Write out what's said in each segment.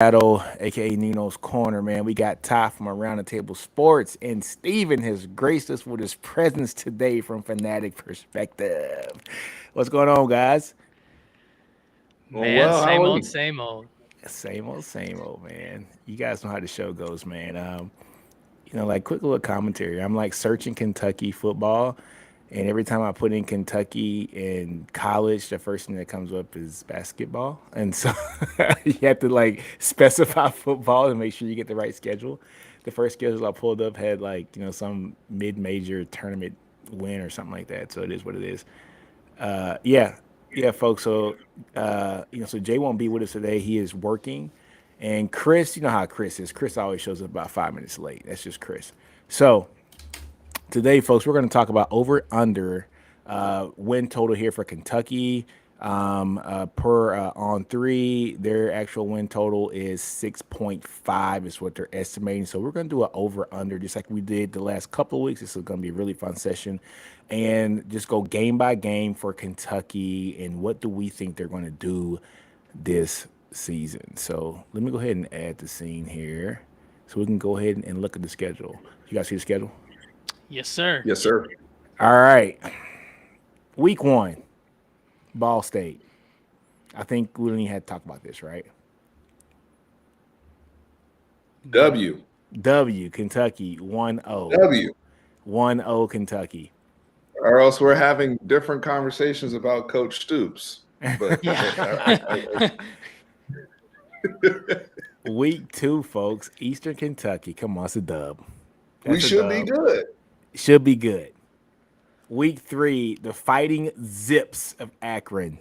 Battle, aka Nino's Corner, man. We got Ty from Around the Table Sports, and Steven has graced us with his presence today from Fanatic Perspective. What's going on, guys? Well, Man, well, how same are old, you? same old. Same old, man. You guys know how the show goes, man. Like quick little commentary. I'm like searching Kentucky football, and every time I put in Kentucky in college, the first thing that comes up is basketball, and so you have to like specify football to make sure you get the right schedule. The first schedule I pulled up had like some mid-major tournament win or something like that. So it is what it is. Yeah, yeah, folks. So Jay won't be with us today. He is working, and Chris, you know how Chris is. Chris always shows up about 5 minutes late. That's just Chris. So today, folks, we're going to talk about over under win total here for Kentucky. Per on three, their actual win total is 6.5 is what they're estimating. So we're going to do an over under just like we did the last couple of weeks. This is going to be a really fun session, and just go game by game for Kentucky and what do we think they're going to do this season. So let me go ahead and add the scene here so we can go ahead and look at the schedule. You guys see the schedule? Yes, sir. Yes, sir. All right. Week one, Ball State. I think we don't even have to talk about this, right? W. W, Kentucky, 1-0. W. 1-0, Kentucky. Or else we're having different conversations about Coach Stoops. But Yeah. Week two, folks, Eastern Kentucky. Come on, it's a dub. we That's a should be dub. good. Should be good. Week three, the Fighting Zips of Akron.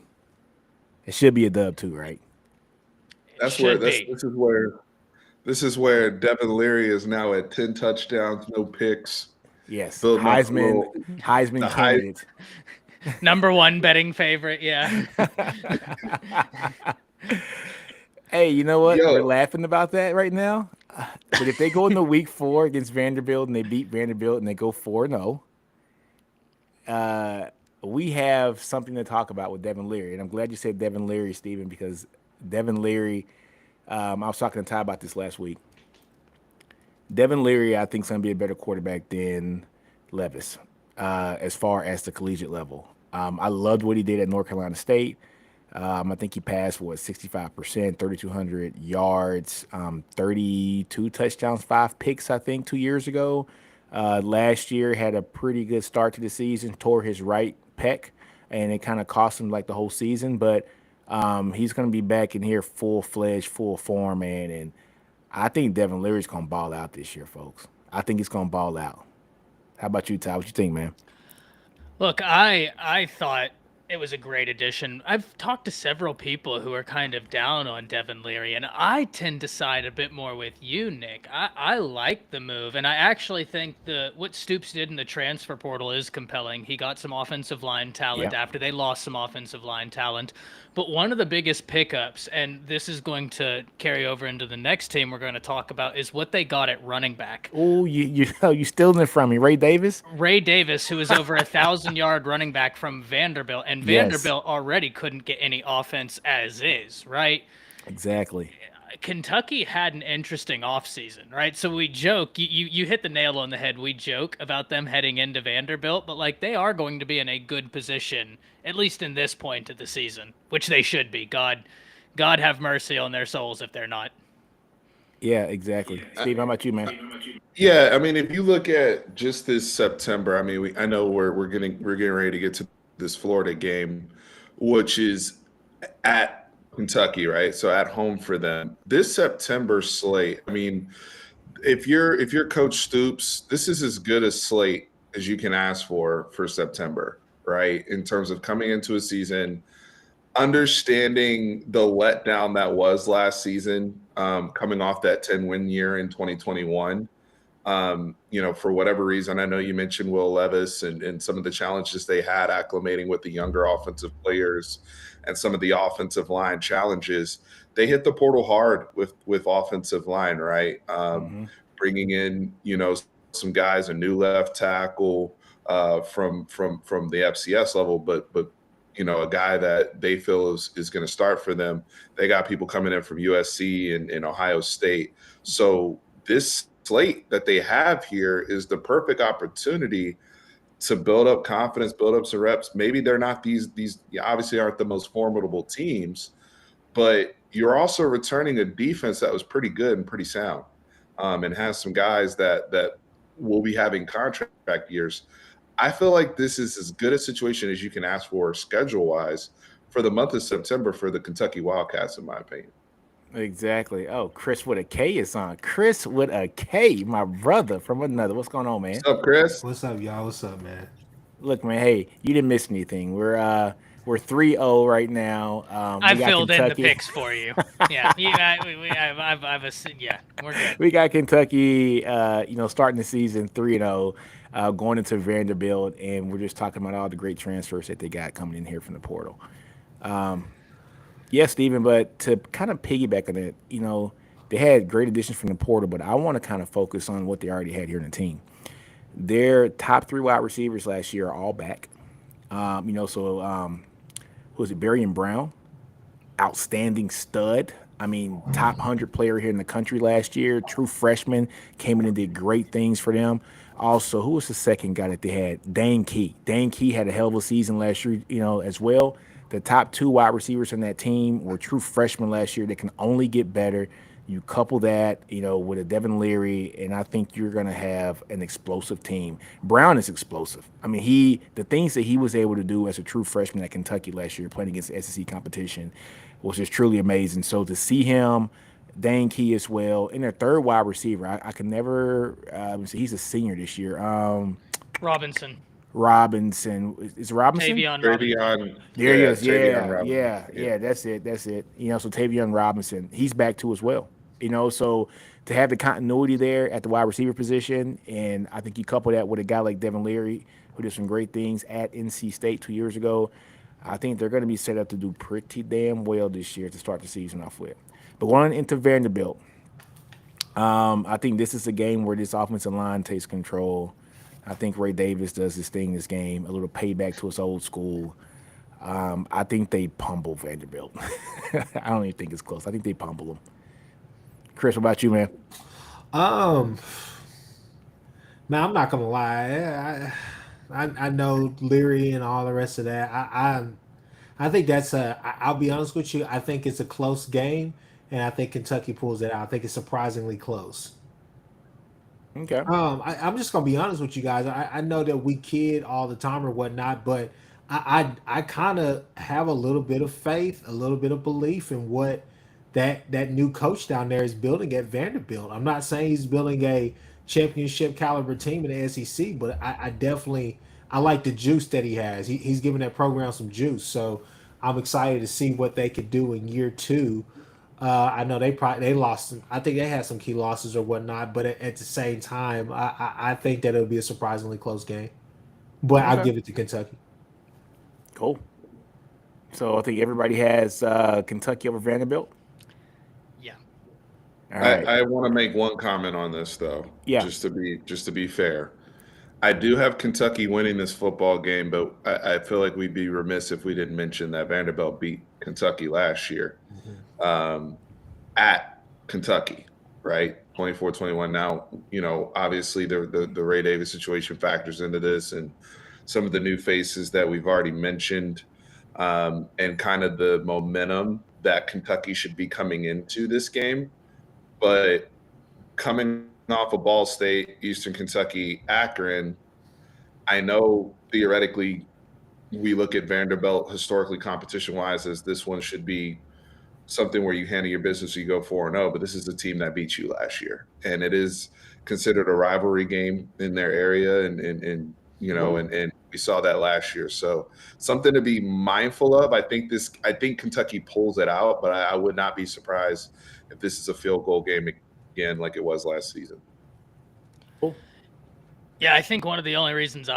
It should be a dub too, right? It That's where should be. this is where Devin Leary is now at 10 touchdowns, no picks, Yes. building up a Heisman, little Heisman the high. candidate. Number one betting favorite. Yeah. Hey, you know what? We're Yo, laughing about that right now. But if they go into week four against Vanderbilt and they beat Vanderbilt and they go 4-0, we have something to talk about with Devin Leary. And I'm glad you said Devin Leary, Stephen, because Devin Leary, I was talking to Ty about this last week. Devin Leary, I think, is going to be a better quarterback than Levis as far as the collegiate level. I loved what he did at North Carolina State. I think he passed for 65%, 3,200 yards, 32 touchdowns, 5 picks, I think, 2 years ago. Last year had a pretty good start to the season, tore his right pec, and it kind of cost him like the whole season. But he's going to be back in here full fledged, full form, man. And I think Devin Leary's going to ball out this year, folks. I think he's going to ball out. How about you, Ty? What you think, man? Look, I thought it was a great addition. I've talked to several people who are kind of down on Devin Leary, and I tend to side a bit more with you, Nick. I like the move, and I actually think the what Stoops did in the transfer portal is compelling. He got some offensive line talent Yep. after they lost some offensive line talent. But one of the biggest pickups, and this is going to carry over into the next team we're going to talk about, is what they got at running back. Oh, you stealing it from me, Ray Davis? Ray Davis, who is over 1,000-yard running back from Vanderbilt, and Yes, Vanderbilt already couldn't get any offense as is, right? exactly. Kentucky had an interesting offseason, right? So we joke, you hit the nail on the head. We joke about them heading into Vanderbilt, but like they are going to be in a good position, at least in this point of the season, which they should be. God have mercy on their souls if they're not. Yeah, exactly. Steve, how about you, man? yeah. I mean, if you look at just this September, I mean, I know we're getting ready to get to this Florida game, which is at Kentucky, right? So at home for them. This September slate, I mean, if you're Coach Stoops, this is as good a slate as you can ask for September, right? In terms of coming into a season, understanding the letdown that was last season, coming off that 10-win year in 2021. For whatever reason, I know you mentioned Will Levis and some of the challenges they had acclimating with the younger offensive players and some of the offensive line challenges. They hit the portal hard with offensive line, right? Hmm. Bringing in, some guys, a new left tackle from the FCS level, but a guy that they feel is going to start for them. They got people coming in from USC and Ohio State. So this slate that they have here is the perfect opportunity to build up confidence, build up some reps. Maybe they're not these obviously aren't the most formidable teams, but you're also returning a defense that was pretty good and pretty sound, and has some guys that will be having contract years. I feel like this is as good a situation as you can ask for schedule-wise for the month of September for the Kentucky Wildcats, in my opinion. Exactly. Oh, Chris with a K is on. Chris with a K, my brother from another. What's going on, man? What's up, Chris? What's up, y'all? What's up, man? Look, man. Hey, you didn't miss anything. We're 3-0 right now. I we got filled in the Kentucky. picks for you. Yeah, we're good. We got Kentucky, starting the season 3-0, going into Vanderbilt, and we're just talking about all the great transfers that they got coming in here from the portal. Yes, Stephen, but to kind of piggyback on it, they had great additions from the portal, but I want to kind of focus on what they already had here in the team. Their top 3 wide receivers last year are all back. Who is it? Berrien Brown, outstanding stud. I mean, top 100 player here in the country last year. True freshman, came in and did great things for them. Also, who was the second guy that they had? Dane Key. Dane Key had a hell of a season last year, as well. The top 2 wide receivers on that team were true freshmen last year. They can only get better. You couple that, with a Devin Leary, and I think you're going to have an explosive team. Brown is explosive. I mean, the things that he was able to do as a true freshman at Kentucky last year, playing against the SEC competition, was just truly amazing. So to see him, Dane Key as well, and their third wide receiver, I can never. He's a senior this year. Robinson. Is it Robinson? Tavion Robinson. There he is. Tavion Robinson. Yeah. That's it. So Tavion Robinson, he's back too as well. So to have the continuity there at the wide receiver position, and I think you couple that with a guy like Devin Leary, who did some great things at NC State 2 years ago, I think they're going to be set up to do pretty damn well this year to start the season off with. But going into Vanderbilt, I think this is a game where this offensive line takes control. I think Ray Davis does his thing this game, a little payback to his old school. I think they pummel Vanderbilt. I don't even think it's close. I think they pummel them. Chris, what about you, man? Man, I'm not gonna lie. I know Leary and all the rest of that. I think that's I'll be honest with you. I think it's a close game, and I think Kentucky pulls it out. I think it's surprisingly close. Okay. I'm just gonna be honest with you guys. I know that we kid all the time or whatnot, but I kind of have a little bit of faith, a little bit of belief in what that new coach down there is building at Vanderbilt. I'm not saying he's building a championship caliber team in the SEC, but I definitely like the juice that he has. He's giving that program some juice, so I'm excited to see what they could do in year 2. I know they lost. I think they had some key losses or whatnot, but at the same time, I think that it'll be a surprisingly close game. But I'll give it to Kentucky. Cool. So I think everybody has Kentucky over Vanderbilt. Yeah. All right. I want to make one comment on this though. Yeah. Just to be fair. I do have Kentucky winning this football game, but I feel like we'd be remiss if we didn't mention that Vanderbilt beat Kentucky last year at Kentucky, right? 24-21. Now, obviously the Ray Davis situation factors into this, and some of the new faces that we've already mentioned, and kind of the momentum that Kentucky should be coming into this game. But coming off of Ball State, Eastern Kentucky, Akron, I know theoretically we look at Vanderbilt historically competition-wise as this one should be something where you handle your business, you go 4-0, but this is the team that beat you last year. And it is considered a rivalry game in their area, and we saw that last year. So something to be mindful of. I think Kentucky pulls it out, but I would not be surprised if this is a field goal game again like it was last season. Cool. Yeah, I think one of the only reasons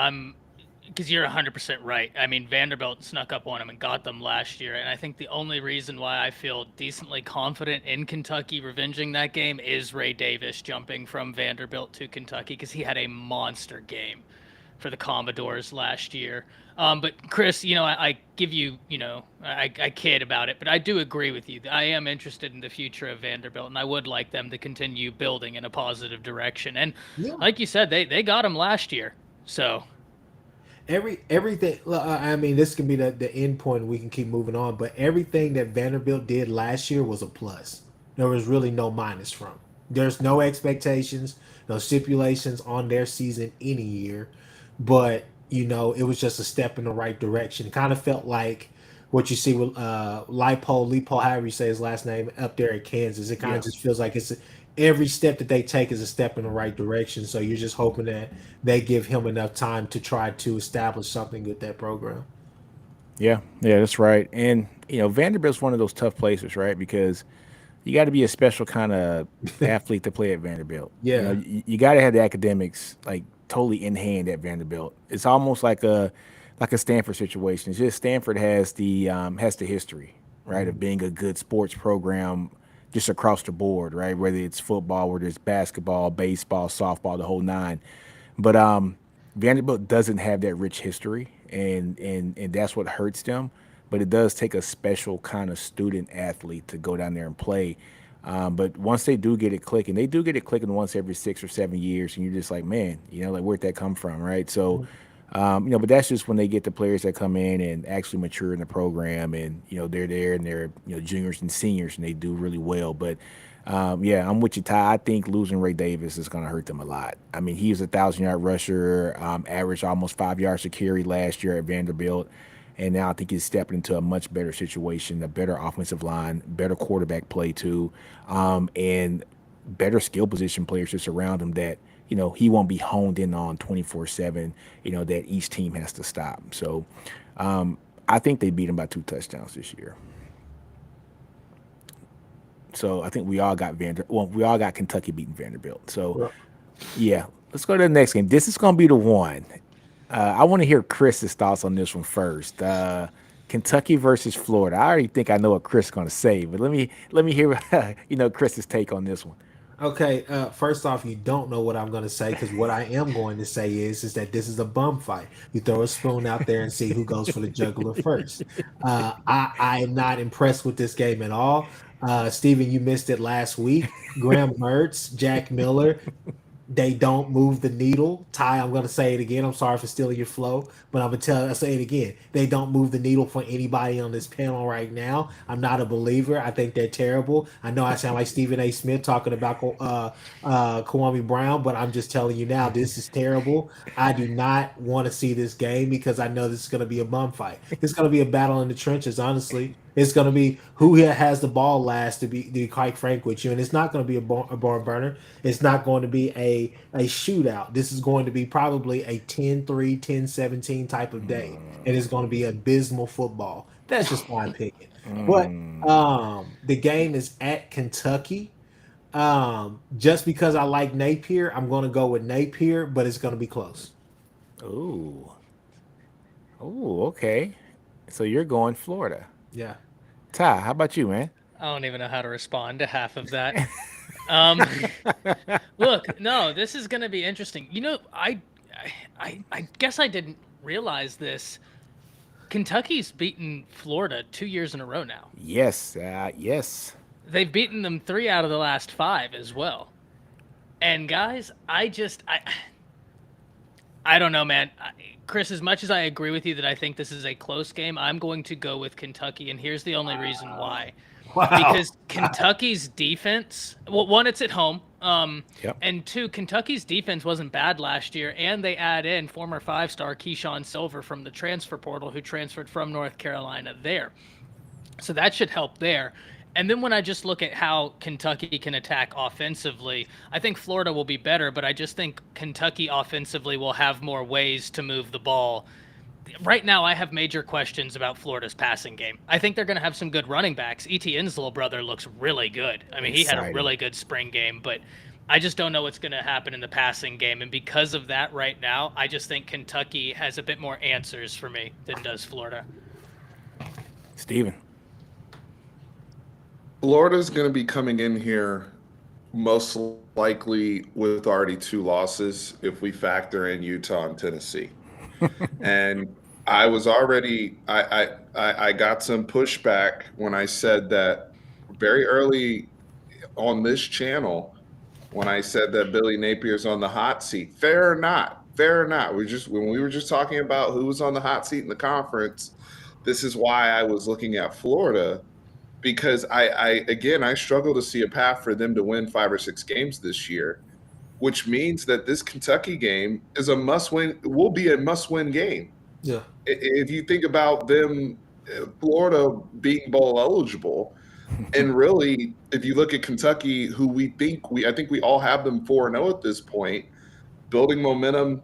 because you're 100% right. I mean, Vanderbilt snuck up on them and got them last year. And I think the only reason why I feel decently confident in Kentucky revenging that game is Ray Davis jumping from Vanderbilt to Kentucky, because he had a monster game for the Commodores last year. But Chris, I give you, I kid about it, but I do agree with you. I am interested in the future of Vanderbilt, and I would like them to continue building in a positive direction. And Yeah. like you said, they got him last year. So Everything. I mean, this can be the end point. We can keep moving on, but everything that Vanderbilt did last year was a plus. There was really no minus from. There's no expectations, no stipulations on their season any year, but it was just a step in the right direction. It kind of felt like what you see with Lipo, however you say his last name, up there at Kansas. It kind Yeah. of just feels like every step that they take is a step in the right direction. So you're just hoping that they give him enough time to try to establish something with that program. Yeah, that's right. And Vanderbilt's one of those tough places, right? Because you got to be a special kind of athlete to play at Vanderbilt. Yeah. You got to have the academics like totally in hand at Vanderbilt. It's almost like a Stanford situation. It's just Stanford has the history, right, of being a good sports program just across the board, right? Whether it's football, whether it's basketball, baseball, softball, the whole nine. But Vanderbilt doesn't have that rich history, and that's what hurts them. But it does take a special kind of student athlete to go down there and play. But once they do get it clicking, they do get it clicking once every 6 or 7 years, and you're just like, man, like where'd that come from, right? So, but that's just when they get the players that come in and actually mature in the program, and they're there and they're juniors and seniors, and they do really well. But yeah, I'm with you, Ty. I think losing Ray Davis is going to hurt them a lot. I mean, he was 1,000-yard rusher, averaged almost 5 yards a carry last year at Vanderbilt. And now I think he's stepping into a much better situation, a better offensive line, better quarterback play too, and better skill position players to surround him that, he won't be honed in on 24/7, that each team has to stop. So I think they beat him by 2 touchdowns this year. So I think we all got Kentucky beating Vanderbilt. So yeah, let's go to the next game. This is going to be the one. I want to hear Chris's thoughts on this one first. Kentucky versus Florida. I already think I know what Chris is going to say, but let me hear Chris's take on this one. Okay, first off, you don't know what I'm going to say, because what I am going to say is that this is a bum fight. You throw a spoon out there and see who goes for the jugular first. I am not impressed with this game at all. Steven, you missed it last week. Graham Mertz, Jack Miller, they don't move the needle. Ty, I'm going to say it again. I'm sorry for stealing your flow, but I'll say it again. They don't move the needle for anybody on this panel right now. I'm not a believer. I think they're terrible. I know I sound like Stephen A. Smith talking about Kwame Brown, but I'm just telling you now, this is terrible. I do not want to see this game because I know this is going to be a bum fight. It's going to be a battle in the trenches, honestly. It's going to be who has the ball last, to be quite frank with you. And it's not going to be a barn burner. It's not going to be a shootout. This is going to be probably a 10-3, 10-17 type of day. And it's going to be abysmal football. That's just my opinion. But the game is at Kentucky. Just because I like Napier, I'm going to go with Napier, but it's going to be close. Ooh, okay. So you're going Florida. Yeah. Ty, how about you, man? I don't even know how to respond to half of that. Look, no, this is going to be interesting. I guess I didn't realize this. Kentucky's beaten Florida 2 years in a row now. Yes, yes. They've beaten them 3 out of the last 5 as well. And guys, I don't know, man. Chris, as much as I agree with you that I think this is a close game, I'm going to go with Kentucky, and here's the only reason why. Wow. Because Kentucky's defense, well, one, it's at home. Yep. And 2, Kentucky's defense wasn't bad last year, and they add in former 5-star Keyshawn Silver from the transfer portal, who transferred from North Carolina there. So that should help there. And then when I just look at how Kentucky can attack offensively, I think Florida will be better, but I just think Kentucky offensively will have more ways to move the ball. Right now, I have major questions about Florida's passing game. I think they're going to have some good running backs. Etienne's little brother looks really good. I mean, he had a really good spring game, but I just don't know what's going to happen in the passing game. And because of that right now, I just think Kentucky has a bit more answers for me than does Florida. Steven. Florida's going to be coming in here most likely with already 2 losses if we factor in Utah and Tennessee. And I was already I got some pushback when I said that very early on this channel when I said that Billy Napier's on the hot seat. Fair or not, fair or not. When we were just talking about who was on the hot seat in the conference, this is why I was looking at Florida because I struggle to see a path for them to win 5 or 6 games this year, which means that this Kentucky game is a must-win. Will be a must-win game. Yeah. If you think about them, Florida being bowl eligible, and really, if you look at Kentucky, who I think we all have them 4-0 at this point, building momentum.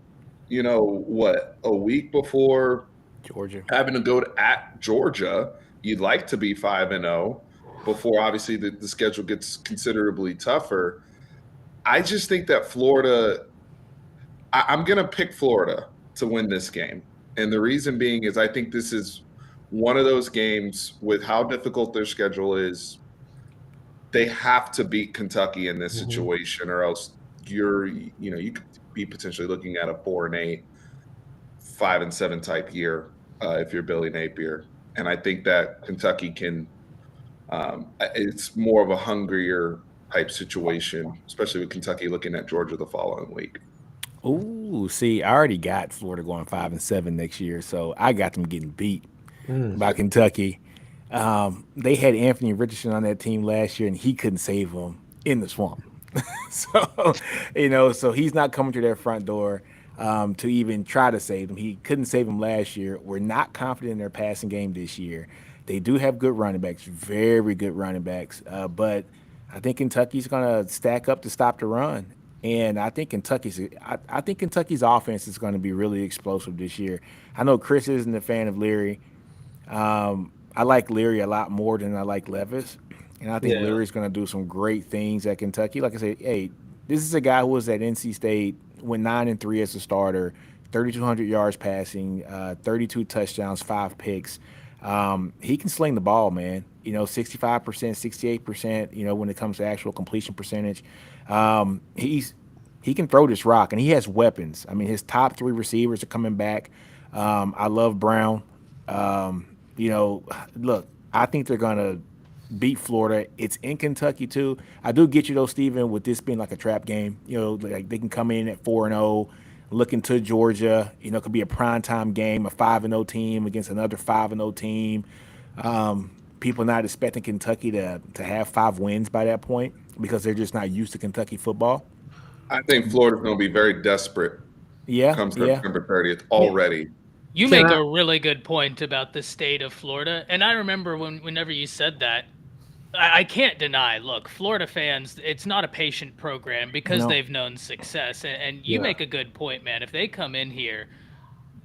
You know what? A week before Georgia. having to go at Georgia, you'd like to be 5-0 before obviously the schedule gets considerably tougher. I just think that Florida. I'm going to pick Florida to win this game, and the reason being is I think this is one of those games with how difficult their schedule is. They have to beat Kentucky in this situation, or else you could be potentially looking at a 4-8, 5-7 type year if you're Billy Napier. And I think that Kentucky can. It's more of a hungrier type situation, especially with Kentucky looking at Georgia the following week. Ooh, see, I already got Florida going 5-7 next year, so I got them getting beat by Kentucky. They had Anthony Richardson on that team last year, and he couldn't save them in the swamp. So he's not coming to their front door to even try to save them. He couldn't save them last year. We're not confident in their passing game this year. They do have good running backs, very good running backs, but I think Kentucky's going to stack up to stop the run. And I think Kentucky's offense is going to be really explosive this year. I know Chris isn't a fan of Leary. I like Leary a lot more than I like Levis, and I think Leary's going to do some great things at Kentucky. Like I said, hey, this is a guy who was at NC State, went 9-3 as a starter, 3,200 yards passing, 32 touchdowns, 5 picks. He can sling the ball, man. 65%, 68%. When it comes to actual completion percentage, he can throw this rock, and he has weapons. I mean, his top 3 receivers are coming back. I love Brown. Look, I think they're gonna beat Florida. It's in Kentucky too. I do get you though, Steven, with this being like a trap game. Like they can come in at 4-0, looking to Georgia. It could be a primetime game, a 5-0 team against another 5-0 team. People not expecting Kentucky to have 5 wins by that point because they're just not used to Kentucky football. I think Florida's going to be very desperate. Comes September 30th already. You make a really good point about the state of Florida, and I remember whenever you said that, I can't deny. Look, Florida fans, it's not a patient program because they've known success, and you make a good point, man. If they come in here,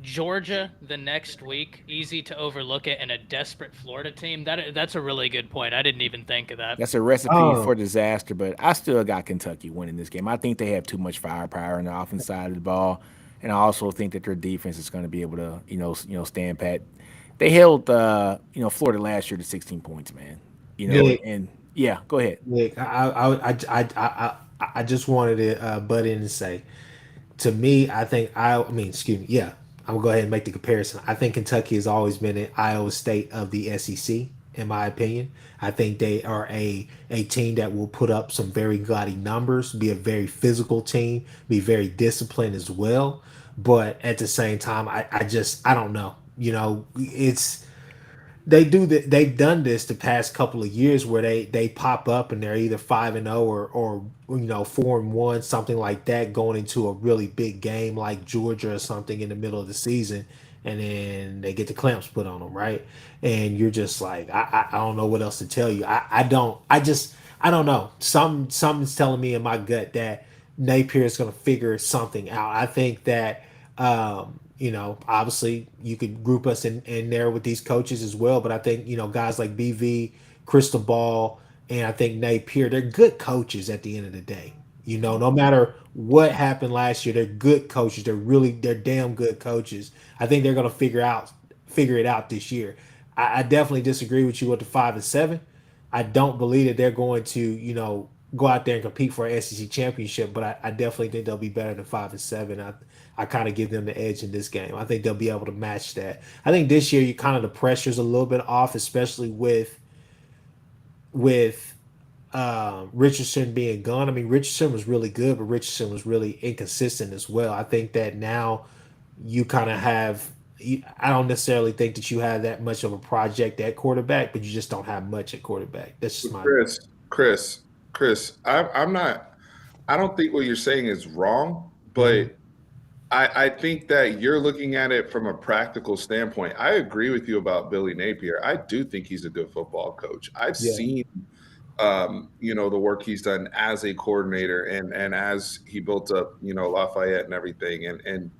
Georgia the next week, easy to overlook it, and a desperate Florida team, that's a really good point. I didn't even think of that. That's a recipe for disaster, but I still got Kentucky winning this game. I think they have too much firepower on the offense side of the ball. And I also think that their defense is going to be able to, stand pat. They held, Florida last year to 16 points, man. And go ahead. Nick, I just wanted to butt in and say, to me, I'm gonna go ahead and make the comparison. I think Kentucky has always been an Iowa State of the SEC, in my opinion. I think they are a team that will put up some very gaudy numbers, be a very physical team, be very disciplined as well. But at the same time, I don't know. They've done this the past couple of years where they pop up and they're either 5-0 or 4-1, something like that, going into a really big game like Georgia or something in the middle of the season, and then they get the clamps put on them, right? And you're just like, I don't know what else to tell you. I don't know. Something's telling me in my gut that Napier is going to figure something out. I think that obviously you could group us in there with these coaches as well, but I think guys like BV, Crystal Ball, and I think Napier, they're good coaches at the end of the day. No matter what happened last year, they're good coaches. They're damn good coaches. I think they're going to figure it out this year. I definitely disagree with you with the 5-7. I don't believe that they're going to, go out there and compete for an SEC championship, but I definitely think they'll be better than 5-7. I kind of give them the edge in this game. I think they'll be able to match that. I think this year you kind of the pressure's a little bit off, especially with Richardson being gone. I mean, Richardson was really good, but Richardson was really inconsistent as well. I think that now you kind of have. I don't necessarily think that you have that much of a project at quarterback, but you just don't have much at quarterback. That's just my. Chris, I'm not. I don't think what you're saying is wrong, Mhm. but I think that you're looking at it from a practical standpoint. I agree with you about Billy Napier. I do think he's a good football coach. I've Yeah, seen, the work he's done as a coordinator and as he built up, Lafayette and everything. And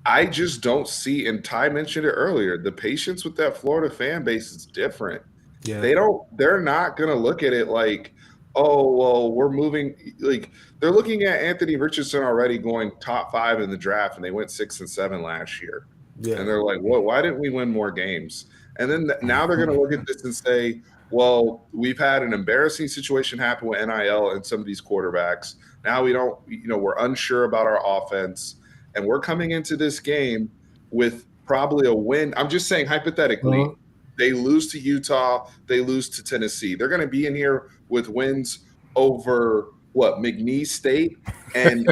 I just don't see, and Ty mentioned it earlier, the patience with that Florida fan base is different. yeah, They're not going to look at it like, oh, well, we're moving. Like, they're looking at Anthony Richardson already going top 5 in the draft, and they went 6-7 last year. yeah. And they're like, well, why didn't we win more games? And then now they're going to look at this and say, well, we've had an embarrassing situation happen with NIL and some of these quarterbacks. Now we don't, we're unsure about our offense. And we're coming into this game with probably a win. I'm just saying, hypothetically, Uh-huh. they lose to Utah, they lose to Tennessee. They're going to be in here with wins over McNeese State and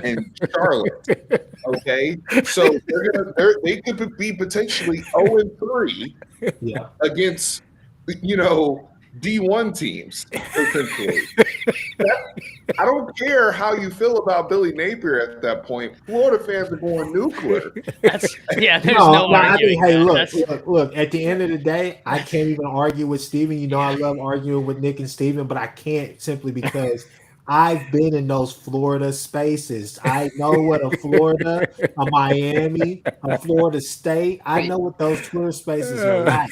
Charlotte. Okay, so they could be potentially 0-3 Yeah. against D1 teams potentially. I don't care how you feel about Billy Napier at that point. Florida fans are going nuclear. There's no I arguing mean, hey, that. look. At the end of the day, I can't even argue with Steven. You know, I love arguing with Nick and Steven, but I can't simply because I've been in those Florida spaces. I know what a Florida, a Miami, a Florida State. I know what those Twitter spaces are like.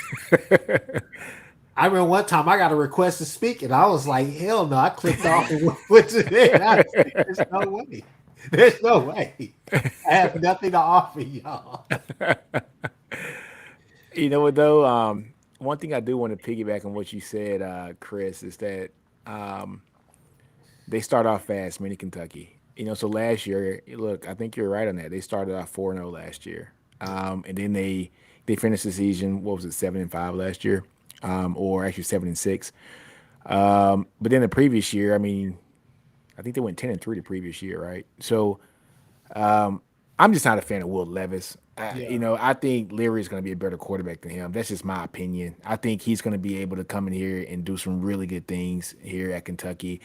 I remember one time I got a request to speak, and I was like, "Hell no!" I clicked off and went to there. I was like, "There's no way. There's no way. I have nothing to offer y'all." You know what though? One thing I do want to piggyback on what you said, Chris, is that um, they start off fast, mini Kentucky. So last year, look, I think you're right on that. They started off 4-0 last year, and then they finished the season. What was it, 7-5 last year, or actually 7-6. But then the previous year, I mean, I think they went 10-3 the previous year, right? So I'm just not a fan of Will Levis. Yeah. I think Leary is going to be a better quarterback than him. That's just my opinion. I think he's going to be able to come in here and do some really good things here at Kentucky.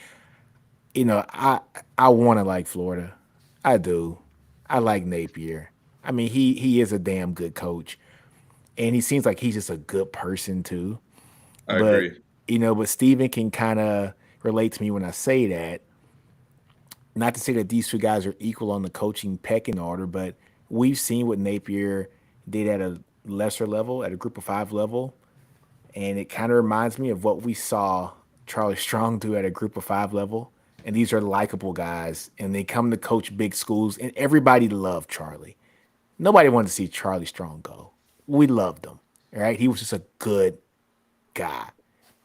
I want to like Florida. I do. I like Napier. I mean, he is a damn good coach, and he seems like he's just a good person too. I But agree. but Steven can kind of relate to me when I say that. Not to say that these two guys are equal on the coaching pecking order, but we've seen what Napier did at a lesser level, at a group of 5 level, and it kind of reminds me of what we saw Charlie Strong do at a group of 5 level. And these are likable guys, and they come to coach big schools, and everybody loved Charlie. Nobody wanted to see Charlie Strong go. We loved him, right? He was just a good guy.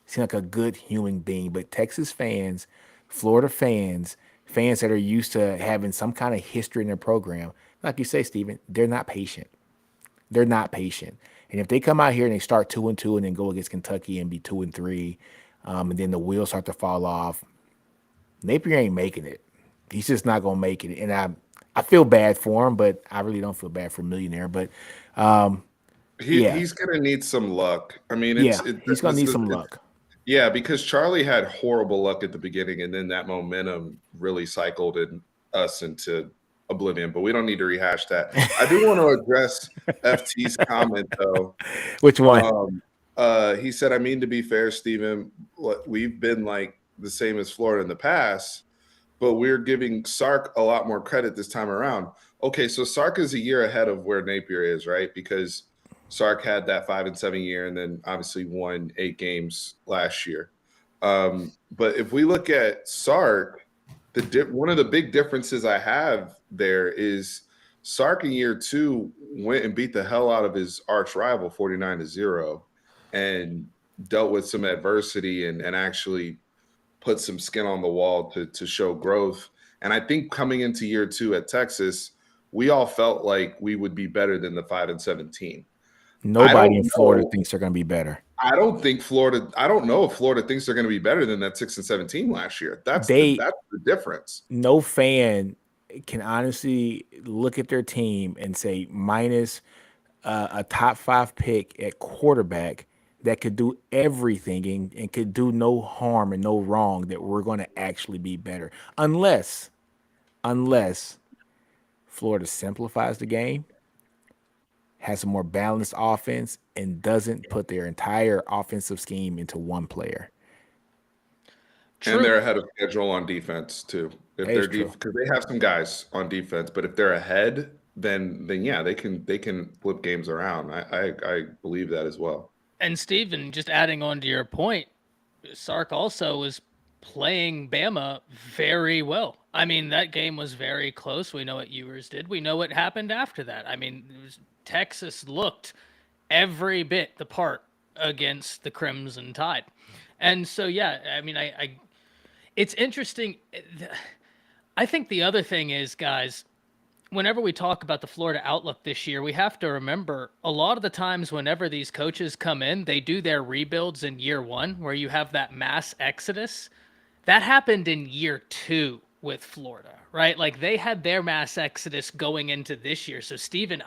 Seemed like a good human being. But Texas fans, Florida fans, fans that are used to having some kind of history in their program, like you say, Steven, they're not patient. They're not patient. And if they come out here and they start 2-2 and then go against Kentucky and be 2-3, and then the wheels start to fall off, Napier ain't making it. He's just not gonna make it. And I feel bad for him, but I really don't feel bad for Millionaire. But yeah, He's gonna need some luck. I mean, yeah, he's gonna need some luck. yeah, because Charlie had horrible luck at the beginning, and then that momentum really cycled us into oblivion. But we don't need to rehash that. I do want to address FT's comment though. Which one? He said, "I mean to be fair, Stephen. We've been like the same as Florida in the past, but we're giving Sark a lot more credit this time around." Okay, so Sark is a year ahead of where Napier is, right? Because Sark had that 5-7 year, and then obviously won 8 games last year. But if we look at Sark, one of the big differences I have there is Sark in year 2 went and beat the hell out of his arch rival 49-0 and dealt with some adversity and actually put some skin on the wall to show growth. And I think coming into year 2 at Texas, we all felt like we would be better than the 5-17. Nobody in Florida thinks they're going to be better. I don't know if Florida thinks they're going to be better than that 6-17 last year. That's the difference. No fan can honestly look at their team and say minus a top 5 pick at quarterback that could do everything and could do no harm and no wrong, that we're going to actually be better. Unless Florida simplifies the game, has a more balanced offense, and doesn't put their entire offensive scheme into one player. True. And they're ahead of schedule on defense too. If they're because they have some guys on defense, but if they're ahead, then yeah, they can flip games around. I believe that as well. And Steven, just adding on to your point, Sark also was playing Bama very well. I mean, that game was very close. We know what Ewers did. We know what happened after that. I mean, Texas looked every bit the part against the Crimson Tide. And so, yeah, I mean, it's interesting. I think the other thing is, guys, whenever we talk about the Florida outlook this year, we have to remember a lot of the times whenever these coaches come in, they do their rebuilds in year 1 where you have that mass exodus. That happened in year 2 with Florida, right? Like they had their mass exodus going into this year. So Steven,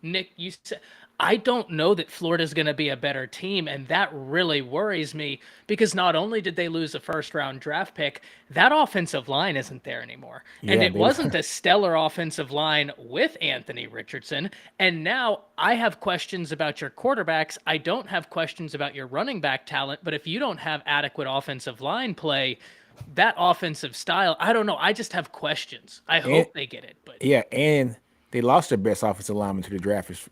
Nick, you said, I don't know that Florida's going to be a better team. And that really worries me because not only did they lose a first-round draft pick, that offensive line isn't there anymore. Yeah, and it wasn't a stellar offensive line with Anthony Richardson. And now I have questions about your quarterbacks. I don't have questions about your running back talent. But if you don't have adequate offensive line play, that offensive style, I don't know. I just have questions. I hope they get it. But yeah, and they lost their best offensive lineman to the draft,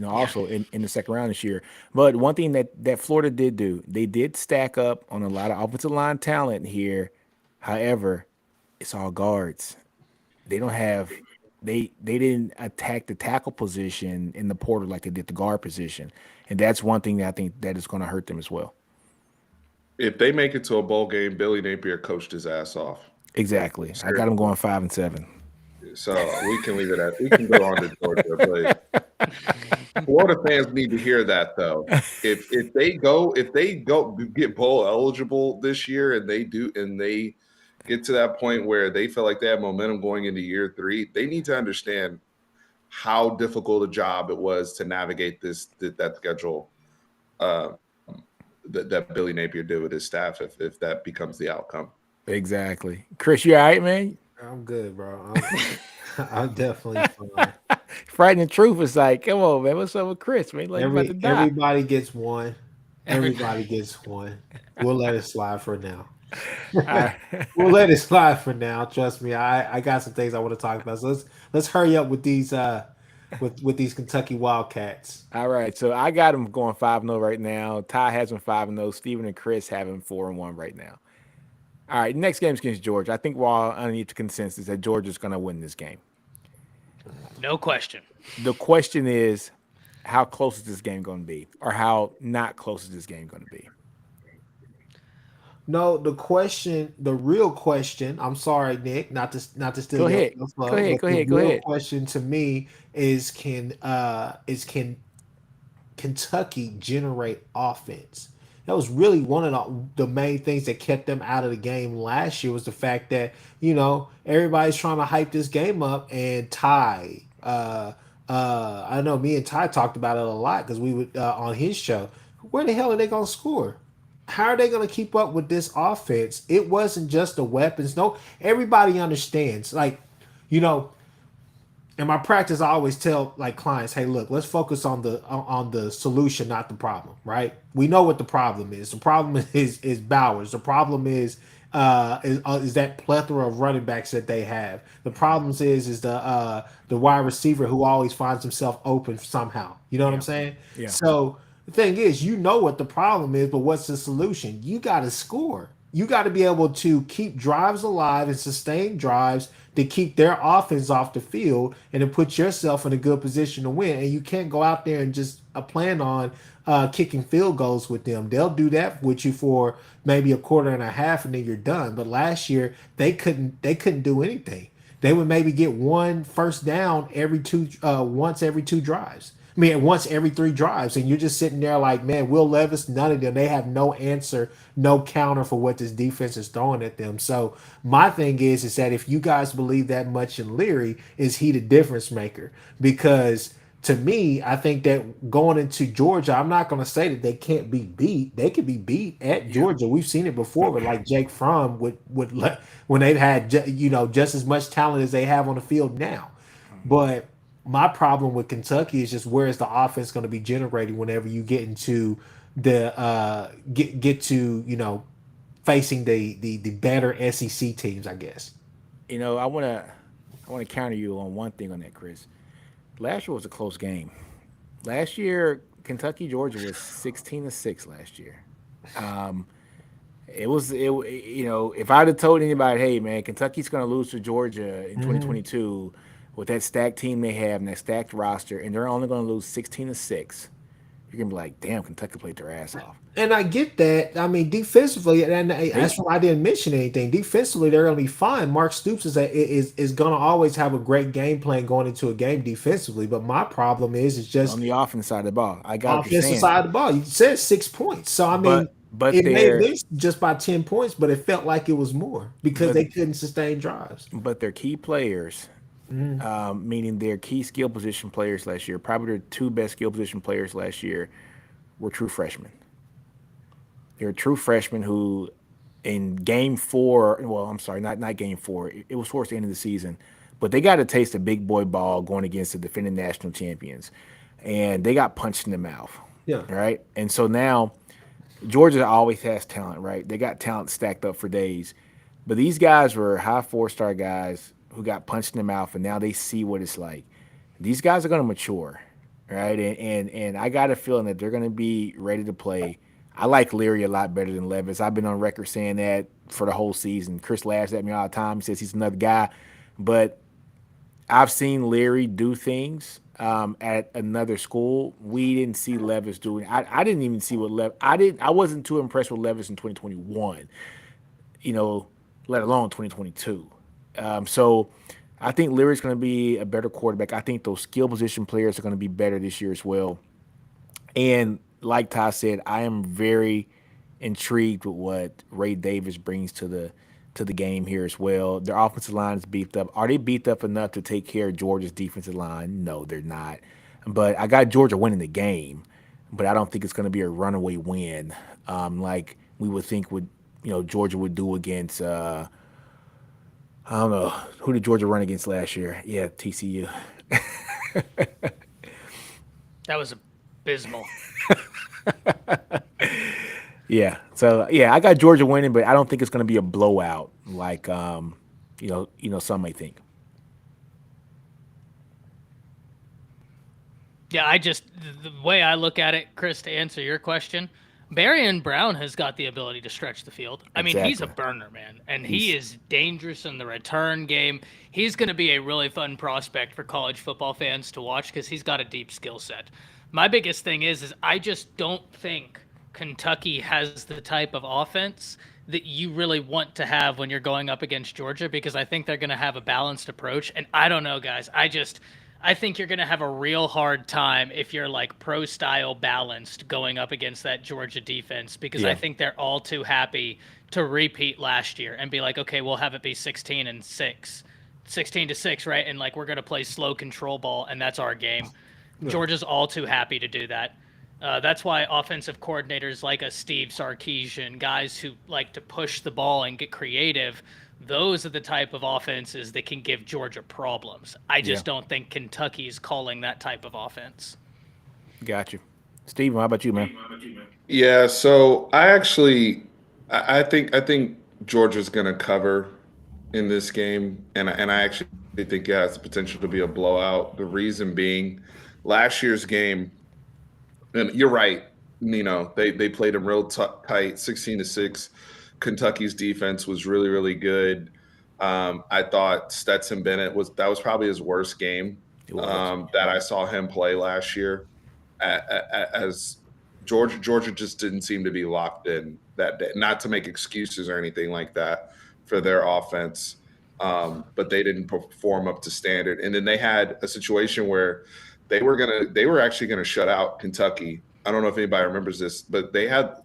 also in the second round this year. But one thing that Florida did do, they did stack up on a lot of offensive line talent here. However, it's all guards. They don't have they didn't attack the tackle position in the portal like they did the guard position. And that's one thing that I think that is going to hurt them as well. If they make it to a bowl game, Billy Napier coached his ass off. Exactly. I got him going 5-7. So we can leave it at. We can go on to Georgia. But Florida fans need to hear that though. If they go get bowl eligible this year and they get to that point where they feel like they have momentum going into year 3, they need to understand how difficult a job it was to navigate that schedule. That Billy Napier did with his staff if that becomes the outcome. Exactly. Chris, you all right, man? I'm good, bro. I'm definitely fine. Frightening truth is like, come on, man. What's up with Chris, man? Like everybody gets one. Everybody gets one. We'll let it slide for now. We'll let it slide for now. Trust me. I got some things I want to talk about. So let's hurry up with these with these Kentucky Wildcats. All right. So I got them going 5-0 right now. Ty has them 5-0. Steven and Chris have them 4-1 right now. All right, next game is against Georgia. I think we're all underneath the consensus that Georgia's going to win this game. No question. The question is, how close is this game going to be? Or how not close is this game going to be? No, the real question, I'm sorry, Nick, not to steal Go ahead. Go ahead. The real question to me is can Kentucky generate offense? That was really one of the main things that kept them out of the game last year was the fact that, everybody's trying to hype this game up, and Ty, I know me and Ty talked about it a lot because we would on his show. Where the hell are they going to score? How are they going to keep up with this offense? It wasn't just the weapons. No, everybody understands. In my practice, I always tell clients, "Hey, look, let's focus on the solution, not the problem." Right? We know what the problem is. The problem is Bowers. The problem is that plethora of running backs that they have. The problems is the wide receiver who always finds himself open somehow. You know what I'm saying? Yeah. So the thing is, what the problem is, but what's the solution? You got to score. you got to be able to keep drives alive and sustain drives to keep their offense off the field and to put yourself in a good position to win. And you can't go out there and just plan on kicking field goals with them. They'll do that with you for maybe a quarter and a half, and then you're done. But last year they couldn't do anything. They would maybe get one first down once every two drives. I mean, once every three drives, and you're just sitting there like, man, Will Levis, none of them, they have no answer, no counter for what this defense is throwing at them. So my thing is that if you guys believe that much in Leary, is he the difference maker? Because to me, I think that going into Georgia, I'm not going to say that they can't be beat. They could be beat at Georgia. We've seen it before, but like Jake Fromm when they've had just as much talent as they have on the field now. But my problem with Kentucky is just where is the offense going to be generating whenever you get into the get to facing the better SEC teams, I guess. I want to counter you on one thing on that, Chris. Last year was a close game. Last year, Kentucky Georgia was 16-6 last year. If I'd have told anybody, hey man, Kentucky's going to lose to Georgia in 2022 with that stacked team they have and that stacked roster, and they're only going to lose 16-6, you're gonna be like, damn, Kentucky played their ass off. And I get that. I mean, defensively, and that's why I didn't mention anything. Defensively, they're going to be fine. Mark Stoops is going to always have a great game plan going into a game defensively. But my problem is just on the offense side of the ball. I got offensive side of the ball. You said 6 points, so I mean, but it may miss just by 10 points, but it felt like it was more because they couldn't sustain drives. But their key players, meaning their key skill position players last year, probably their two best skill position players last year, were true freshmen. They're true freshmen who, in game 4, well, I'm sorry, not game 4. It was towards the end of the season, but they got a taste of big boy ball going against the defending national champions, and they got punched in the mouth. Yeah. Right. And so now, Georgia always has talent, right? They got talent stacked up for days, but these guys were high 4-star guys who got punched in the mouth, and now they see what it's like. These guys are going to mature, right? And I got a feeling that they're going to be ready to play. I like Leary a lot better than Levis. I've been on record saying that for the whole season. Chris laughs at me all the time. He says he's another guy. But I've seen Leary do things at another school we didn't see Levis doing. I didn't even see what Levis – I wasn't too impressed with Levis in 2021, let alone 2022. So I think Leary's going to be a better quarterback. I think those skill position players are going to be better this year as well. And like Ty said, I am very intrigued with what Ray Davis brings to the game here as well. Their offensive line is beefed up. Are they beefed up enough to take care of Georgia's defensive line? No, they're not. But I got Georgia winning the game, but I don't think it's going to be a runaway win like we would think Georgia would do against I don't know. Who did Georgia run against last year? Yeah, TCU. That was abysmal. Yeah. So yeah, I got Georgia winning, but I don't think it's going to be a blowout like some may think. Yeah, the way I look at it, Chris, to answer your question, Barian Brown has got the ability to stretch the field. I mean, he's a burner, man, and he is dangerous in the return game. He's going to be a really fun prospect for college football fans to watch because he's got a deep skill set. My biggest thing is I just don't think Kentucky has the type of offense that you really want to have when you're going up against Georgia, because I think they're going to have a balanced approach. And I don't know, guys. I think you're going to have a real hard time if you're like pro style balanced going up against that Georgia defense, because I think they're all too happy to repeat last year and be like, okay, we'll have it be 16-6, right? And like, we're going to play slow control ball and that's our game. Yeah. Georgia's all too happy to do that. That's why offensive coordinators like a Steve Sarkisian, guys who like to push the ball and get creative, those are the type of offenses that can give Georgia problems. I just don't think Kentucky's calling that type of offense. Got you. Steven, how about you, man? Yeah, so I think Georgia's going to cover in this game, and I actually think it has the potential to be a blowout. The reason being, last year's game, and you're right, they played them real tight, 16-6. Kentucky's defense was really, really good. I thought Stetson Bennett was probably his worst game that I saw him play last year. As Georgia just didn't seem to be locked in that day. Not to make excuses or anything like that for their offense, but they didn't perform up to standard. And then they had a situation where they were actually gonna shut out Kentucky. I don't know if anybody remembers this, but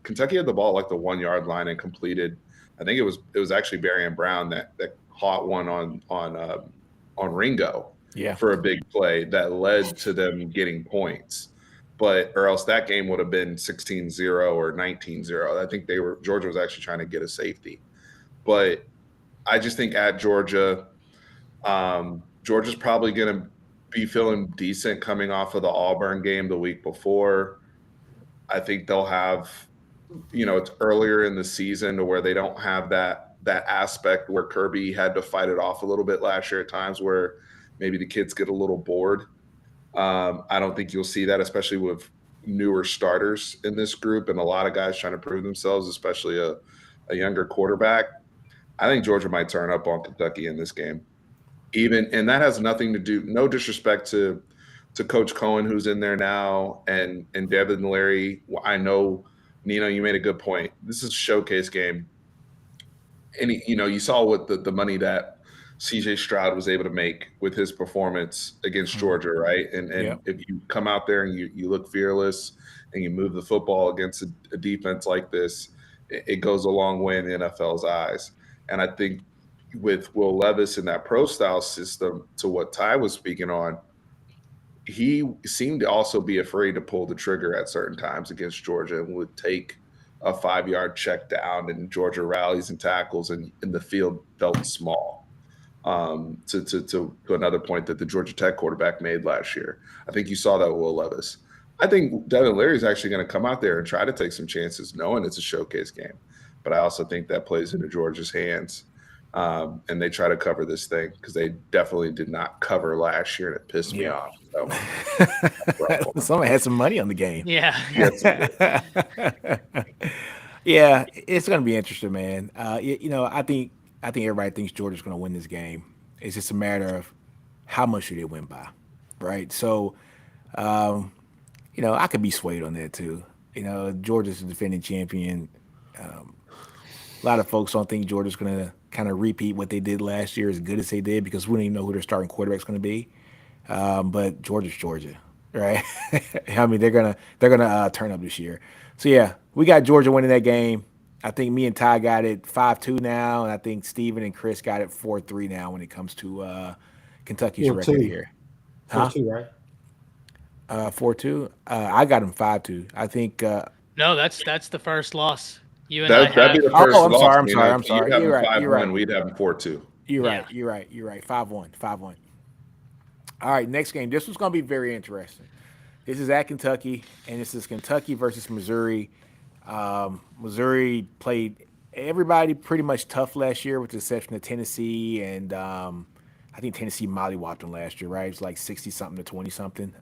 Kentucky had the ball like the 1 yard line and completed. I think it was actually Barian Brown that caught one on Ringo for a big play that led to them getting points. Or else that game would have been 16-0 or 19-0. I think Georgia was actually trying to get a safety. But I just think at Georgia, Georgia's probably going to be feeling decent coming off of the Auburn game the week before. I think they'll have, it's earlier in the season to where they don't have that aspect where Kirby had to fight it off a little bit last year at times where maybe the kids get a little bored. I don't think you'll see that, especially with newer starters in this group and a lot of guys trying to prove themselves, especially a younger quarterback. I think Georgia might turn up on Kentucky in this game. And that has nothing to do, no disrespect to Coach Cohen, who's in there now, and Devin Leary. I know, Nino, you made a good point. This is a showcase game. And, you saw what the money that CJ Stroud was able to make with his performance against Georgia, right? And if you come out there and you look fearless and you move the football against a defense like this, it goes a long way in the NFL's eyes. And I think with Will Levis in that pro-style system, to what Ty was speaking on, he seemed to also be afraid to pull the trigger at certain times against Georgia and would take a 5-yard check down, and Georgia rallies and tackles, and the field felt small. To another point that the Georgia Tech quarterback made last year. I think you saw that with Will Levis. I think Devin Leary is actually going to come out there and try to take some chances, knowing it's a showcase game. But I also think that plays into Georgia's hands, and they try to cover this thing because they definitely did not cover last year, and it pissed me off. So, someone had some money on the game. Yeah. Yeah, it's going to be interesting, man. I think everybody thinks Georgia's going to win this game. It's just a matter of how much do they win by, right? So, I could be swayed on that too. Georgia's the defending champion. A lot of folks don't think Georgia's going to kind of repeat what they did last year as good as they did because we don't even know who their starting quarterback's going to be. But Georgia's Georgia, right? I mean, they're gonna turn up this year. So yeah, we got Georgia winning that game. I think me and Ty got it 5-2 now, and I think Steven and Chris got it 4-3 now when it comes to Kentucky's record here. 4-2, right? 4-2. I got them 5-2. I think. No, that's the first loss. You and that'd be the first I'm loss. sorry. I'm sorry. You're right. 5-1. We'd have them 4-2. You're right. 5-1. All right, next game. This one's going to be very interesting. This is at Kentucky, and this is Kentucky versus Missouri. Missouri played everybody pretty much tough last year with the exception of Tennessee, and I think Tennessee mollywopped them last year, right? It was like 60-something to 20-something.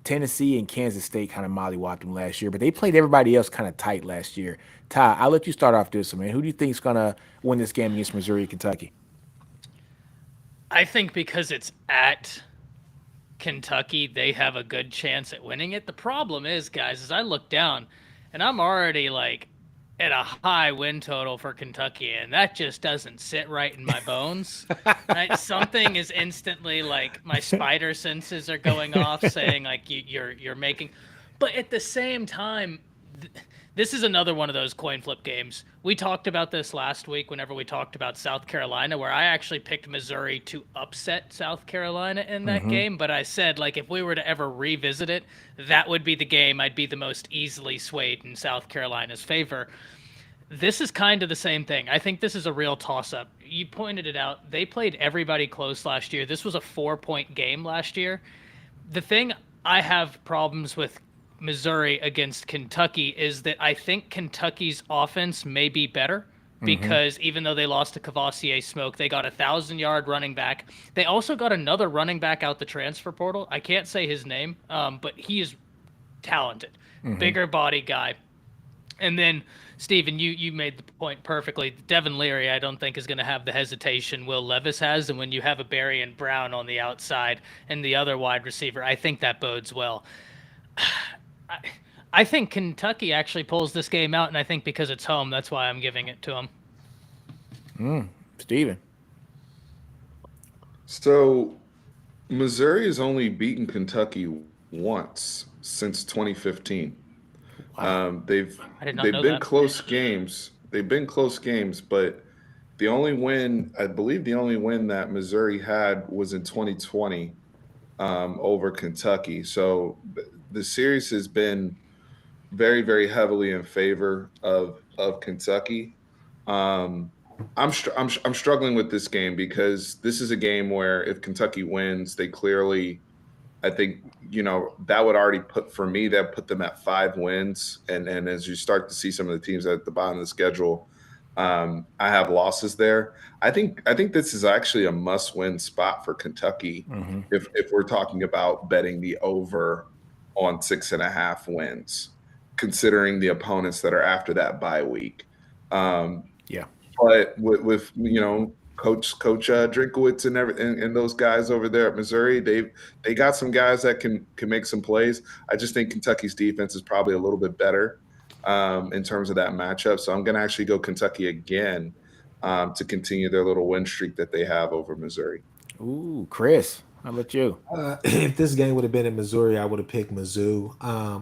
Tennessee and Kansas State kind of mollywopped them last year, but they played everybody else kind of tight last year. Ty, I'll let you start off this one, man. Who do you think is going to win this game against Missouri and Kentucky? I think because it's at Kentucky, they have a good chance at winning it. The problem is, guys, as I look down, and I'm already like at a high win total for Kentucky, and that just doesn't sit right in my bones. Right? Something is instantly like my spider senses are going off, saying like you're making. But at the same time, this is another one of those coin flip games. We talked about this last week whenever we talked about South Carolina, where I actually picked Missouri to upset South Carolina in that game. But I said, like, if we were to ever revisit it, that would be the game I'd be the most easily swayed in South Carolina's favor. This is kind of the same thing. I think this is a real toss-up. You pointed it out. They played everybody close last year. This was a 4-point game last year. The thing I have problems with Missouri against Kentucky is that I think Kentucky's offense may be better because even though they lost to Cavassier Smoke, they got a 1,000-yard running back. They also got another running back out the transfer portal. I can't say his name, but he is talented, bigger body guy. And then, Steven, you made the point perfectly. Devin Leary, I don't think, is going to have the hesitation Will Levis has. And when you have a Barry and Brown on the outside and the other wide receiver, I think that bodes well. I think Kentucky actually pulls this game out, and I think because it's home, that's why I'm giving it to them. Steven. So Missouri has only beaten Kentucky once since 2015. They've I did not they've know been that. close games. They've been close games, but the only win, I believe, the only win that Missouri had was in 2020 over Kentucky. So the series has been very, very heavily in favor of Kentucky. I'm struggling with this game because this is a game where if Kentucky wins, they clearly, I think, that would already put them at 5 wins. And as you start to see some of the teams at the bottom of the schedule, I have losses there. I think this is actually a must-win spot for Kentucky if we're talking about betting the over on 6.5 wins, considering the opponents that are after that bye week. Yeah. But with Coach Drinkowitz and those guys over there at Missouri, they got some guys that can make some plays. I just think Kentucky's defense is probably a little bit better in terms of that matchup. So I'm going to actually go Kentucky again to continue their little win streak that they have over Missouri. Ooh, Chris, how about you? If this game would have been in Missouri, I would have picked Mizzou.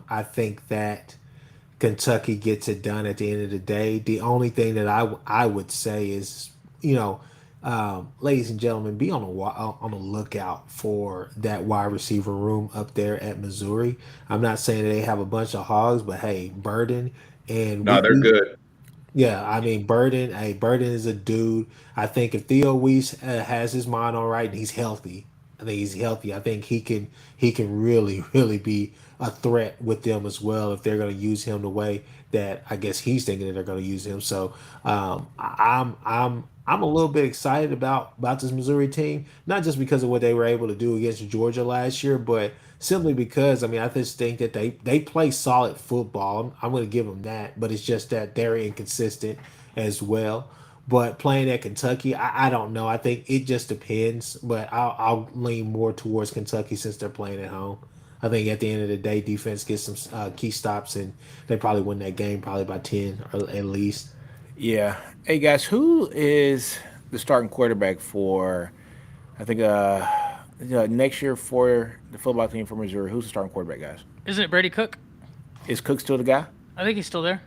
I think that Kentucky gets it done at the end of the day. The only thing that I would say is, ladies and gentlemen, be on the lookout for that wide receiver room up there at Missouri. I'm not saying that they have a bunch of hogs, but hey, Burden and No, they're good. Yeah, I mean Burden. Hey, Burden is a dude. I think if Theo Weiss has his mind on right and he's healthy, I think he's healthy. I think he can really be a threat with them as well if they're going to use him the way that I guess he's thinking that they're going to use him. So I'm a little bit excited about this Missouri team, not just because of what they were able to do against Georgia last year, but simply because I just think that they play solid football. I'm going to give them that, but it's just that they're inconsistent as well. But playing at Kentucky, I don't know. I think it just depends, but I'll lean more towards Kentucky since they're playing at home. I think at the end of the day, defense gets some key stops, and they probably win that game probably by 10 or at least. Yeah. Hey guys, who is the starting quarterback for? I think next year for the football team for Missouri. Who's the starting quarterback, guys? Isn't it Brady Cook? Is Cook still the guy? I think he's still there.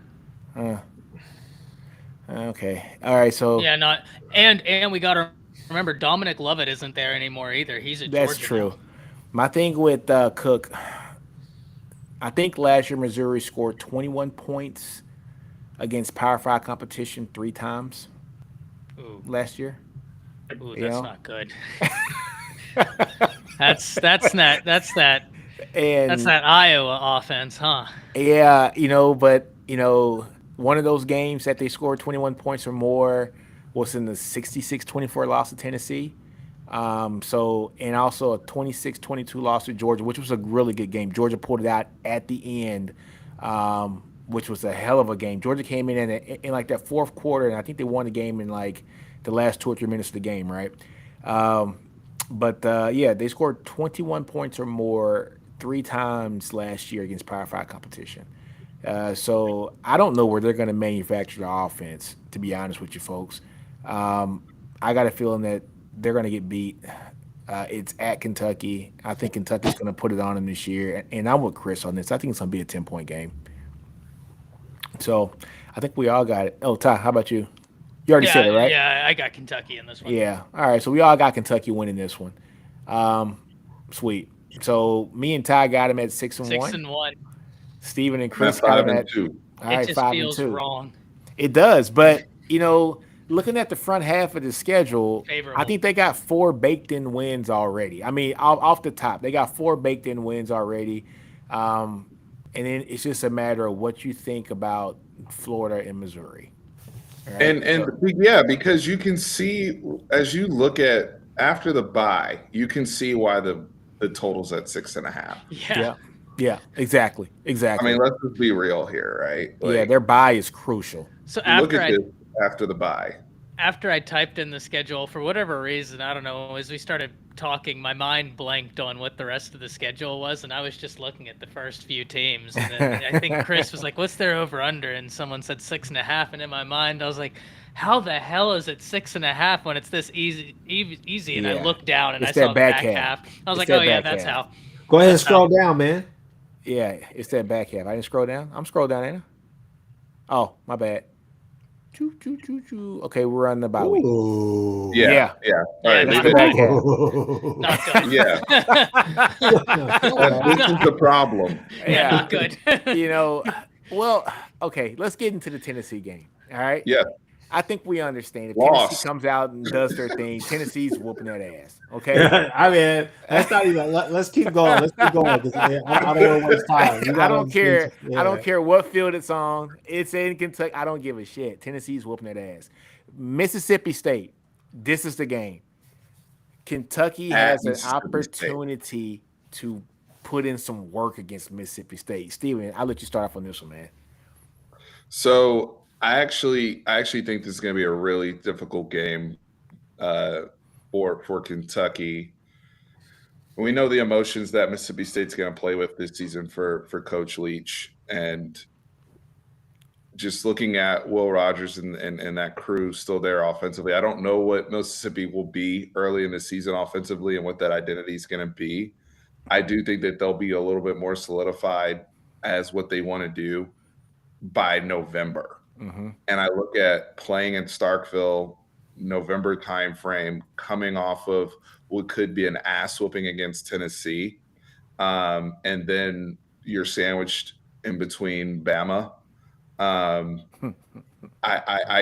Okay. All right. So Yeah, not and we got to remember Dominic Lovett isn't there anymore either. He's at that's Georgia true. now. My thing with Cook, I think last year Missouri scored 21 points against Power 5 competition 3 times Ooh, last year. ooh, You that's know? not good. that's that And Iowa offense, huh? yeah, but one of those games that they scored 21 points or more was in the 66-24 loss to Tennessee. And also a 26-22 loss to Georgia, which was a really good game. Georgia pulled it out at the end, which was a hell of a game. Georgia came in like that fourth quarter, and I think they won the game in like the last 2 or 3 minutes of the game, right? Yeah, they scored 21 points or more 3 times last year against Power 5 competition. So I don't know where they're going to manufacture the offense, to be honest with you folks. I got a feeling that they're going to get beat. It's at Kentucky. I think Kentucky's going to put it on them this year. And I'm with Chris on this. I think it's going to be a 10-point game. So I think we all got it. Oh, Ty, how about you? You already said it, right? Yeah, I got Kentucky in this one. Yeah. All right. So we all got Kentucky winning this one. Sweet. So me and Ty got him at 6-1. 6-1. Steven and I'm Chris at got him 5 at and 2. all right, It just 5 feels and 2. wrong. It does, but looking at the front half of the schedule, Favorable. I think they got 4 baked-in wins already. I mean, off the top, they got 4 baked-in wins already. And then it's just a matter of what you think about Florida and Missouri. All right? And yeah, because you can see as you look at after the bye, you can see why the total's at 6.5. Yeah. Yeah, exactly. I mean, let's just be real here, right? Yeah, Like, their buy is crucial. So look at this after the bye. after I typed in the schedule, for whatever reason, I don't know, as we started talking, my mind blanked on what the rest of the schedule was, and I was just looking at the first few teams. And then I think Chris was like, "What's their over under?" And someone said 6.5, and in my mind, I was like, "How the hell is it 6.5 when it's this easy?" And I Yeah. looked down and It's I saw that the back back half. half. I was It's like, that "Oh yeah, back that's half. how." Go ahead and That's scroll down, man. Yeah, it's that back half. I didn't scroll down. I'm scroll down, ain't I? Oh, my bad. Choo, choo, choo, choo. Okay, we're on the bye week. Ooh. Yeah. All Yeah, right. That's Leave the it. back half. Ooh. Not good. Yeah. This is the problem. Yeah, not good. You know, well, okay, let's get into the Tennessee game. All right. Yeah. I think we understand. If Lost. Tennessee comes out and does their thing, Tennessee's whooping that ass. Okay. I mean, that's not even. Let's keep going. Let's keep going because I don't want to waste time. I don't care. Yeah. I don't care what field it's on. It's in Kentucky. I don't give a shit. Tennessee's whooping that ass. Mississippi State. This is the game. Kentucky has an Mississippi opportunity to put in some work against Mississippi State. Steven, I'll let you start off on this one, man. So I actually think this is going to be a really difficult game for Kentucky. We know the emotions that Mississippi State's going to play with this season for Coach Leach, and just looking at Will Rogers and that crew still there offensively. I don't know what Mississippi will be early in the season offensively and what that identity is going to be. I do think that they'll be a little bit more solidified as what they want to do by November. Mm-hmm. And I look at playing in Starkville, November timeframe, coming off of what could be an ass whooping against Tennessee, and then you're sandwiched in between Bama. I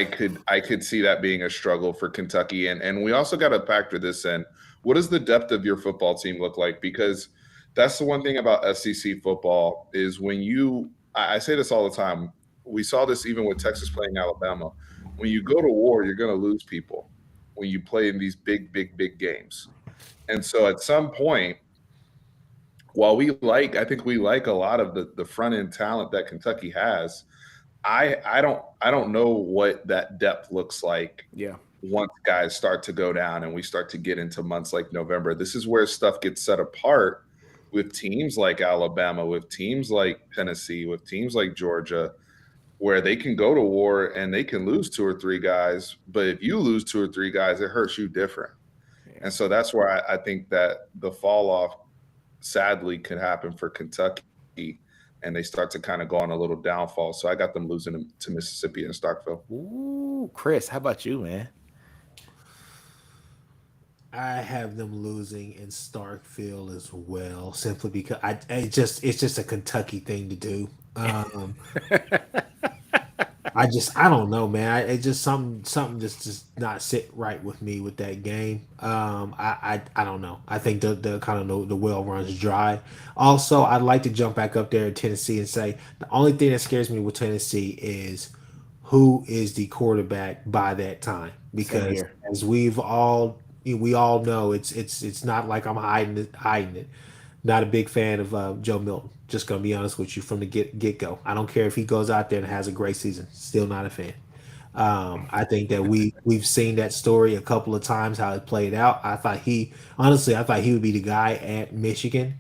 could see that being a struggle for Kentucky, and we also got to factor this in. What does the depth of your football team look like? Because that's the one thing about SEC football is when I say this all the time. We saw this even with Texas playing Alabama. When you go to war, you're going to lose people when you play in these big games. And so at some point, while I think we like a lot of the front end talent that Kentucky has, I don't know what that depth looks like. Yeah. Once guys start to go down and we start to get into months like November, this is where stuff gets set apart with teams like Alabama, with teams like Tennessee, with teams like Georgia, where they can go to war and they can lose 2 or 3 guys. But if you lose 2 or 3 guys, it hurts you different. Yeah. And so that's where I think that the fall off sadly could happen for Kentucky, and they start to kind of go on a little downfall. So I got them losing to Mississippi and Starkville. Ooh, Chris, how about you, man? I have them losing in Starkville as well, simply because it's just a Kentucky thing to do. I don't know, man. It's just something just not sit right with me with that game. I don't know. I think the kind of the well runs dry. Also, I'd like to jump back up there in Tennessee and say the only thing that scares me with Tennessee is who is the quarterback by that time, because as we all know, it's not like I'm hiding it. Not a big fan of Joe Milton. Just gonna be honest with you from the get go. I don't care if he goes out there and has a great season. Still not a fan. I think that we've seen that story a couple of times how it played out. I thought he would be the guy at Michigan,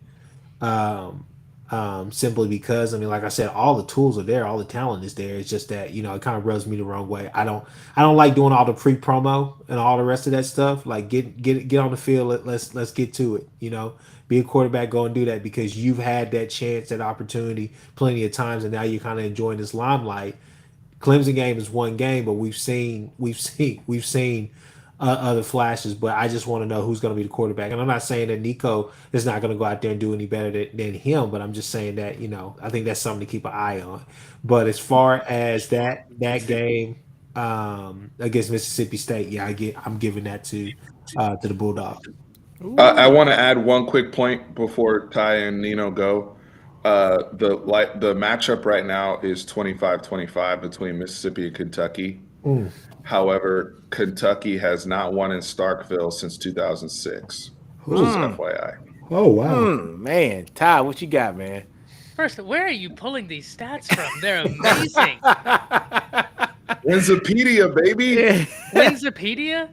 simply because like I said, all the tools are there, all the talent is there. It's just that it kind of rubs me the wrong way. I don't like doing all the pre-promo and all the rest of that stuff. Like get on the field. Let's get to it. Be a quarterback, go and do that, because you've had that chance, that opportunity plenty of times, and now you're kind of enjoying this limelight. Clemson game is one game, but we've seen other flashes. But I just want to know who's going to be the quarterback. And I'm not saying that Nico is not going to go out there and do any better than him, but I'm just saying that I think that's something to keep an eye on. But as far as that game against Mississippi State, yeah, I'm giving that to the Bulldogs. I want to add one quick point before Ty and Nino go. The matchup right now is 25-25 between Mississippi and Kentucky. However, Kentucky has not won in Starkville since 2006. Just FYI. Oh wow, man, Ty, what you got, man? First, where are you pulling these stats from? They're amazing. Winsipedia, baby. Winsipedia?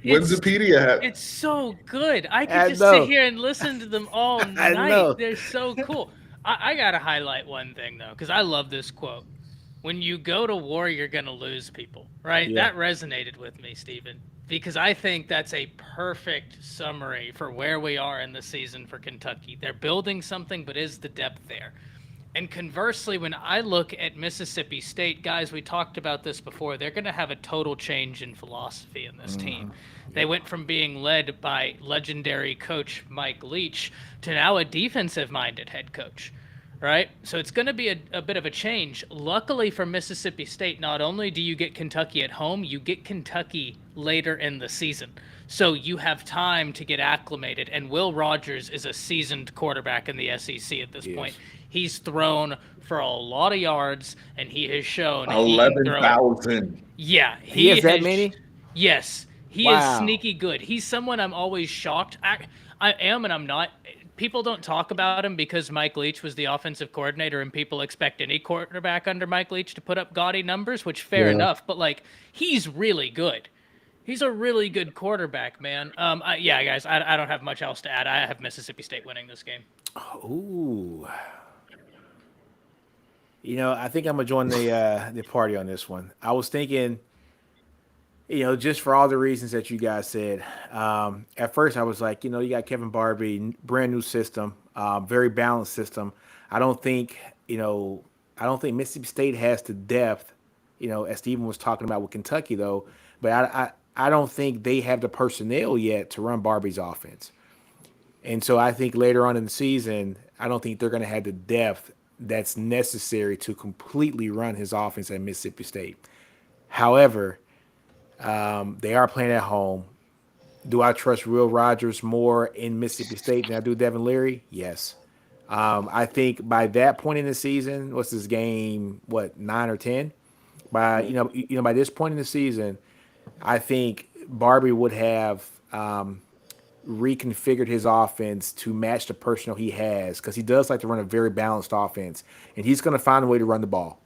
It's Winsipedia. it's so good. I could I just sit know. here and listen to them all I night. know. They're so cool. I gotta highlight one thing though, because I love this quote. When you go to war, you're gonna lose people, right? Yeah. That resonated with me, Stephen, because I think that's a perfect summary for where we are in the season for Kentucky. They're building something, but is the depth there? And conversely, when I look at Mississippi State, guys, we talked about this before, they're going to have a total change in philosophy in this team. They went from being led by legendary coach Mike Leach to now a defensive-minded head coach, right? So it's going to be a bit of a change. Luckily for Mississippi State, not only do you get Kentucky at home, you get Kentucky later in the season. So you have time to get acclimated. And Will Rogers is a seasoned quarterback in the SEC at this point. He's thrown for a lot of yards, and he has shown he can throw. 11,000. Yeah, He has that many? Yes, he Wow. is sneaky good. He's someone I'm always shocked. I am, and I'm not. People don't talk about him because Mike Leach was the offensive coordinator, and people expect any quarterback under Mike Leach to put up gaudy numbers, which fair enough. But like, he's really good. He's a really good quarterback, man. Yeah, guys, I don't have much else to add. I have Mississippi State winning this game. Ooh. You know, I think I'm gonna join the party on this one. I was thinking, you know, just for all the reasons that you guys said. At first, I was like, you know, you got Kevin Barbie, brand new system, very balanced system. I don't think Mississippi State has the depth, you know, as Stephen was talking about with Kentucky, though. But I don't think they have the personnel yet to run Barbie's offense. And so I think later on in the season, I don't think they're going to have the depth that's necessary to completely run his offense at Mississippi State. However, they are playing at home. Do I trust Will Rogers more in Mississippi State than I do Devin Leary? Yes. I think by that point in the season, what's this game? 9 or 10? By this point in the season, I think Barbie would have reconfigured his offense to match the personnel he has, because he does like to run a very balanced offense, and he's going to find a way to run the ball.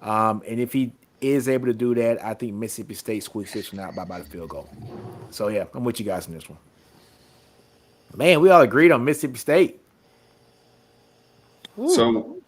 And if he is able to do that, I think Mississippi State squeaks this one out by about a field goal. So yeah, I'm with you guys on this one. Man, we all agreed on Mississippi State. So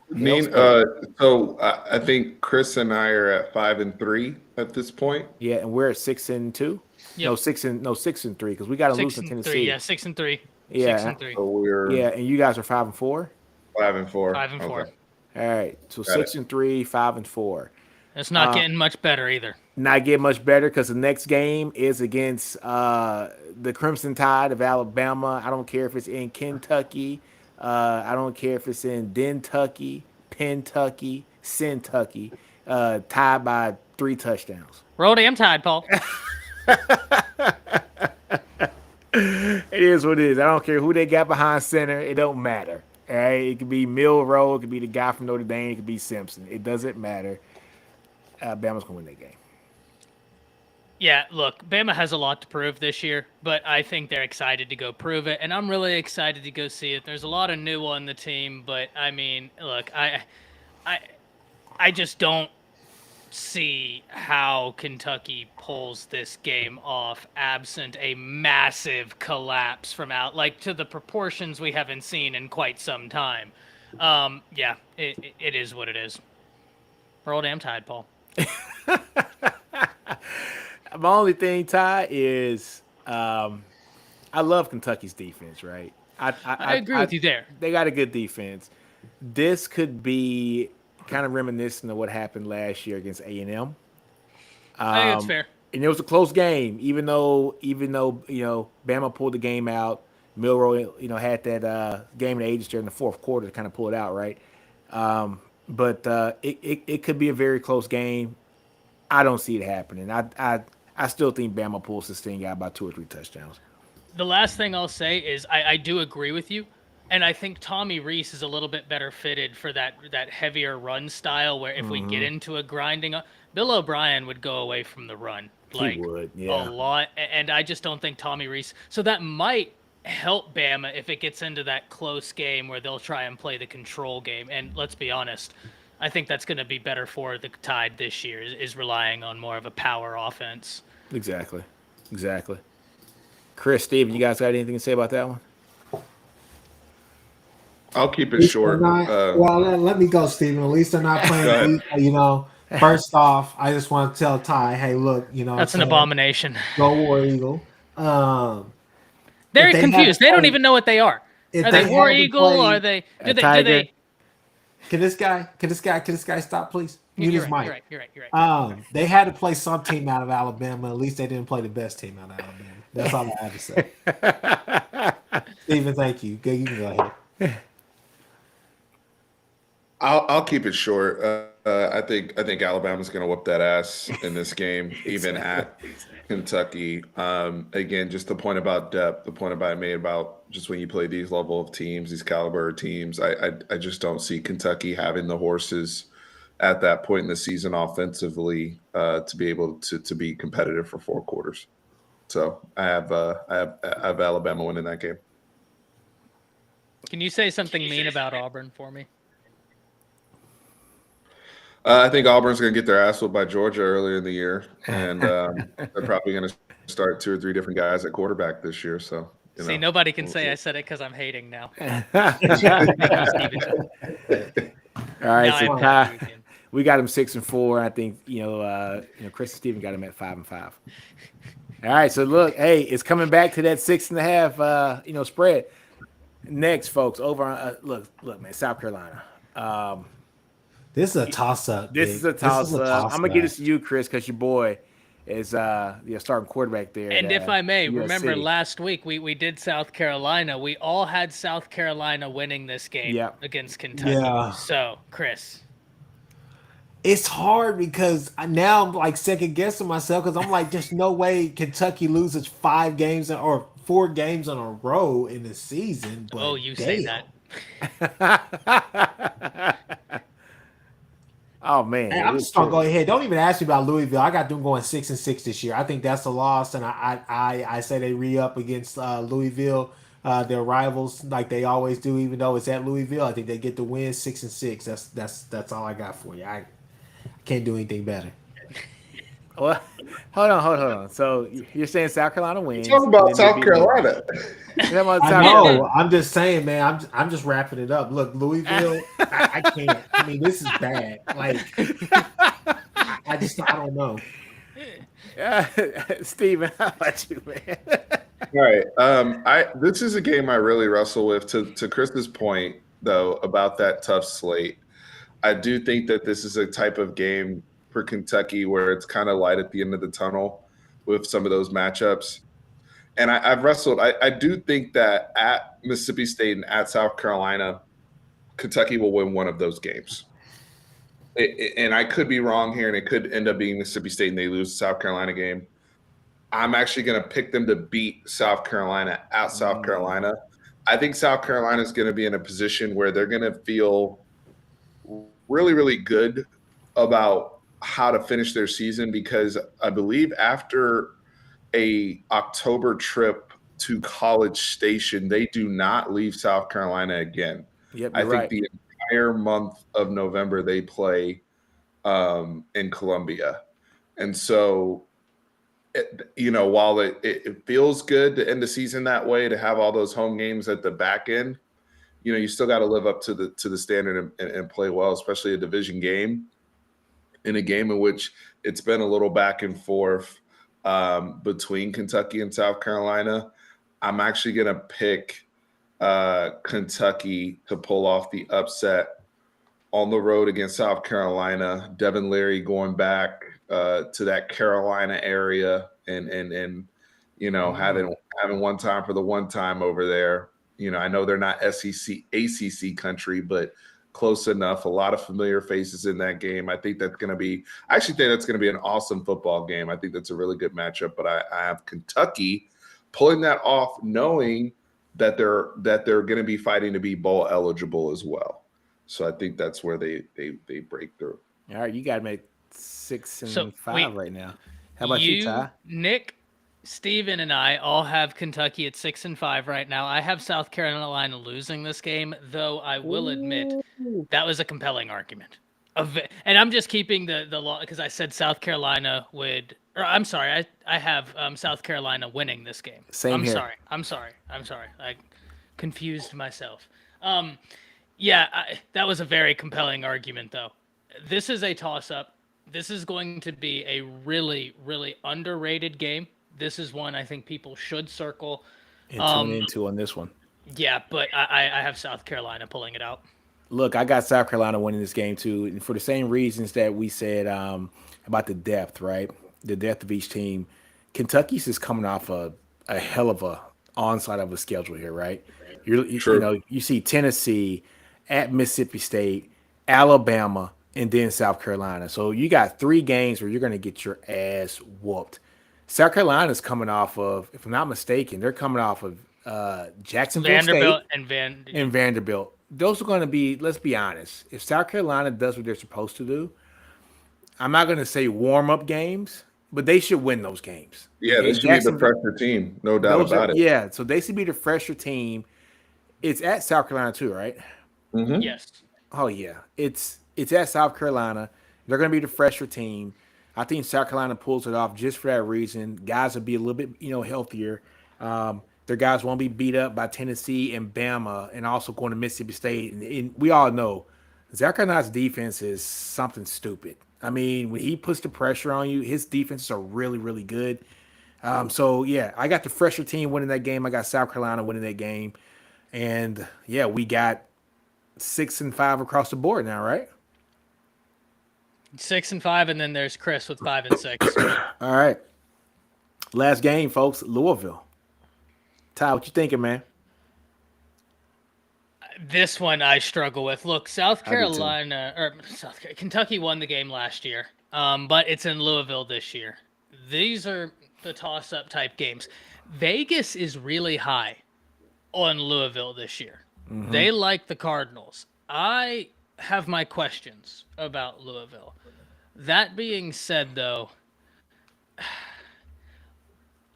I think Chris and I are at 5-3 at this point. Yeah, and we're at 6-2. Yep. No, 6-3 because we got to lose to 6-3, Tennessee. yeah, 6-3. Yeah. 6-3. So we're And you guys are 5-4. 5-4. 5-4. Okay. All right, so Got it. 6-3, 5-4. It's not getting much better either. Not get much better because the next game is against the Crimson Tide of Alabama. I don't care if it's in Kentucky. I don't care if it's in Dentucky, Pentucky, Kentucky. Tied by 3 touchdowns. Roll damn Tide, Paul. It is what it is. I don't care who they got behind center. It don't matter. All right? It could be Milroe. It could be the guy from Notre Dame. It could be Simpson. It doesn't matter. Alabama's going to win that game. Yeah, look, Bama has a lot to prove this year, but I think they're excited to go prove it, and I'm really excited to go see it. There's a lot of new on the team, but I mean, look, I just don't see how Kentucky pulls this game off absent a massive collapse from to the proportions we haven't seen in quite some time. Yeah, it is what it is. Roll damn Tide, Paul. My only thing, Ty, is I love Kentucky's defense, right? I agree with you there. They got a good defense. This could be kind of reminiscent of what happened last year against A&M. I think it's fair. And it was a close game, even though Bama pulled the game out. Milroe, had that game in the ages during the fourth quarter to kind of pull it out, right? But it could be a very close game. I don't see it happening. I still think Bama pulls this thing out by 2 or 3 touchdowns. The last thing I'll say is I do agree with you, and I think Tommy Rees is a little bit better fitted for that heavier run style where if we get into a grinding Bill O'Brien would go away from the run He would, a lot, and I just don't think Tommy Rees. So that might help Bama if it gets into that close game where they'll try and play the control game. And let's be honest, I think that's going to be better for the Tide this year is relying on more of a power offense. Exactly. Chris, Steven, you guys got anything to say about that one? I'll keep it short. Well, let me go, Steven. At least they're not playing. First off, I just want to tell Ty, hey, look, that's an abomination. Go War Eagle. They're confused. They don't even know what they are. Are they War Eagle? Are they? Do they? Can this guy stop, please? Mute his mic. You're right. They had to play some team out of Alabama. At least they didn't play the best team out of Alabama. That's all I have to say. Steven, thank you. You can go ahead. I'll keep it short. I think Alabama's going to whoop that ass in this game, even at Kentucky. Again, just the point about depth, the point I made about just when you play these level of teams, these caliber of teams, I just don't see Kentucky having the horses at that point in the season offensively to be able to be competitive for 4 quarters. So I have Alabama winning that game. Can you say something mean about Auburn for me? I think Auburn's going to get their ass whooped by Georgia earlier in the year, and they're probably going to start 2 or 3 different guys at quarterback this year. So, see, nobody can say I said it because I'm hating now. All right, so Ty, we got him 6-4. I think Chris and Steven got him at 5-5. All right, so look, hey, it's coming back to that 6.5, spread. Next, folks, over on look, man, South Carolina. This is a toss-up. This is a toss-up. I'm gonna give this to you, Chris, because your boy is starting quarterback there. And if I may, remember last week we did South Carolina. We all had South Carolina winning this game against Kentucky. Yeah. So, Chris. It's hard because now I'm like second guessing myself because I'm like, there's no way Kentucky loses 5 games or 4 games in a row in the season. But say that. Oh man, I'm just gonna go ahead. Don't even ask me about Louisville. I got them going 6-6 this year. I think that's a loss, and I say they re-up against Louisville, their rivals, like they always do. Even though it's at Louisville, I think they get the win 6-6. That's all I got for you. I can't do anything better. Well, hold on. So you're saying South Carolina wins? Talk about South Carolina. I know. I'm just saying, man. I'm just wrapping it up. Look, Louisville. I can't. I mean, this is bad. Like, I don't know. Steven, how about you, man? All right. This is a game I really wrestle with. To Chris's point, though, about that tough slate, I do think that this is a type of game for Kentucky where it's kind of light at the end of the tunnel with some of those matchups. And I've wrestled. I do think that at Mississippi State and at South Carolina, Kentucky will win one of those games. And I could be wrong here, and it could end up being Mississippi State and they lose the South Carolina game. I'm actually going to pick them to beat South Carolina at South Carolina. I think South Carolina is going to be in a position where they're going to feel really, really good about how to finish their season because I believe after a October trip to College Station, they do not leave South Carolina again. Yep, I think the entire month of November they play in Columbia. And so, while it feels good to end the season that way, to have all those home games at the back end, you still got to live up to the standard and play well, especially a division game. In a game in which it's been a little back and forth between Kentucky and South Carolina, I'm actually going to pick Kentucky to pull off the upset on the road against South Carolina. Devin Leary going back to that Carolina area and having one time for the one time over there. I know they're not SEC, ACC country, but close enough. A lot of familiar faces in that game. I think that's going to be – I actually think that's going to be an awesome football game. I think that's a really good matchup. But I have Kentucky pulling that off, knowing that they're going to be fighting to be bowl eligible as well. So I think that's where they break through. All right, you got to make 6-5 right now. How about you, Ty? Nick, Steven and I all have Kentucky at 6-5 right now. I have South Carolina losing this game, though I will admit that was a compelling argument. And I'm just keeping the law because I said South Carolina would. Or I'm sorry, I have South Carolina winning this game. Same here. I'm sorry. I confused myself. Yeah, that was a very compelling argument, though. This is a toss-up. This is going to be a really, really underrated game. This is one I think people should circle. And tune into on this one. Yeah, but I have South Carolina pulling it out. Look, I got South Carolina winning this game too, and for the same reasons that we said about the depth, right? The depth of each team. Kentucky's is coming off a hell of a onslaught of a schedule here, right? You see Tennessee at Mississippi State, Alabama, and then South Carolina. So you got 3 games where you're going to get your ass whooped. South Carolina's coming off of, if I'm not mistaken, they're coming off of Jacksonville Vanderbilt State and Vanderbilt. Those are going to be, let's be honest, if South Carolina does what they're supposed to do, I'm not going to say warm-up games, but they should win those games. Yeah, they should be the fresher team, no doubt about it. Yeah, so they should be the fresher team. It's at South Carolina too, right? Mm-hmm. Yes. Oh, yeah. It's at South Carolina. They're going to be the fresher team. I think South Carolina pulls it off just for that reason. Guys will be a little bit, healthier. Their guys won't be beat up by Tennessee and Bama and also going to Mississippi State. And we all know South Carolina's defense is something stupid. I mean, when he puts the pressure on you, his defenses are really, really good. So, yeah, I got the fresher team winning that game. I got South Carolina winning that game. And, yeah, we got 6-5 across the board now, right? 6-5, and then there's Chris with 5-6. All right. Last game, folks. Louisville. Ty, what you thinking, man? This one I struggle with. Look, Kentucky won the game last year, but it's in Louisville this year. These are the toss-up type games. Vegas is really high on Louisville this year. Mm-hmm. They like the Cardinals. I have my questions about Louisville. That being said, though,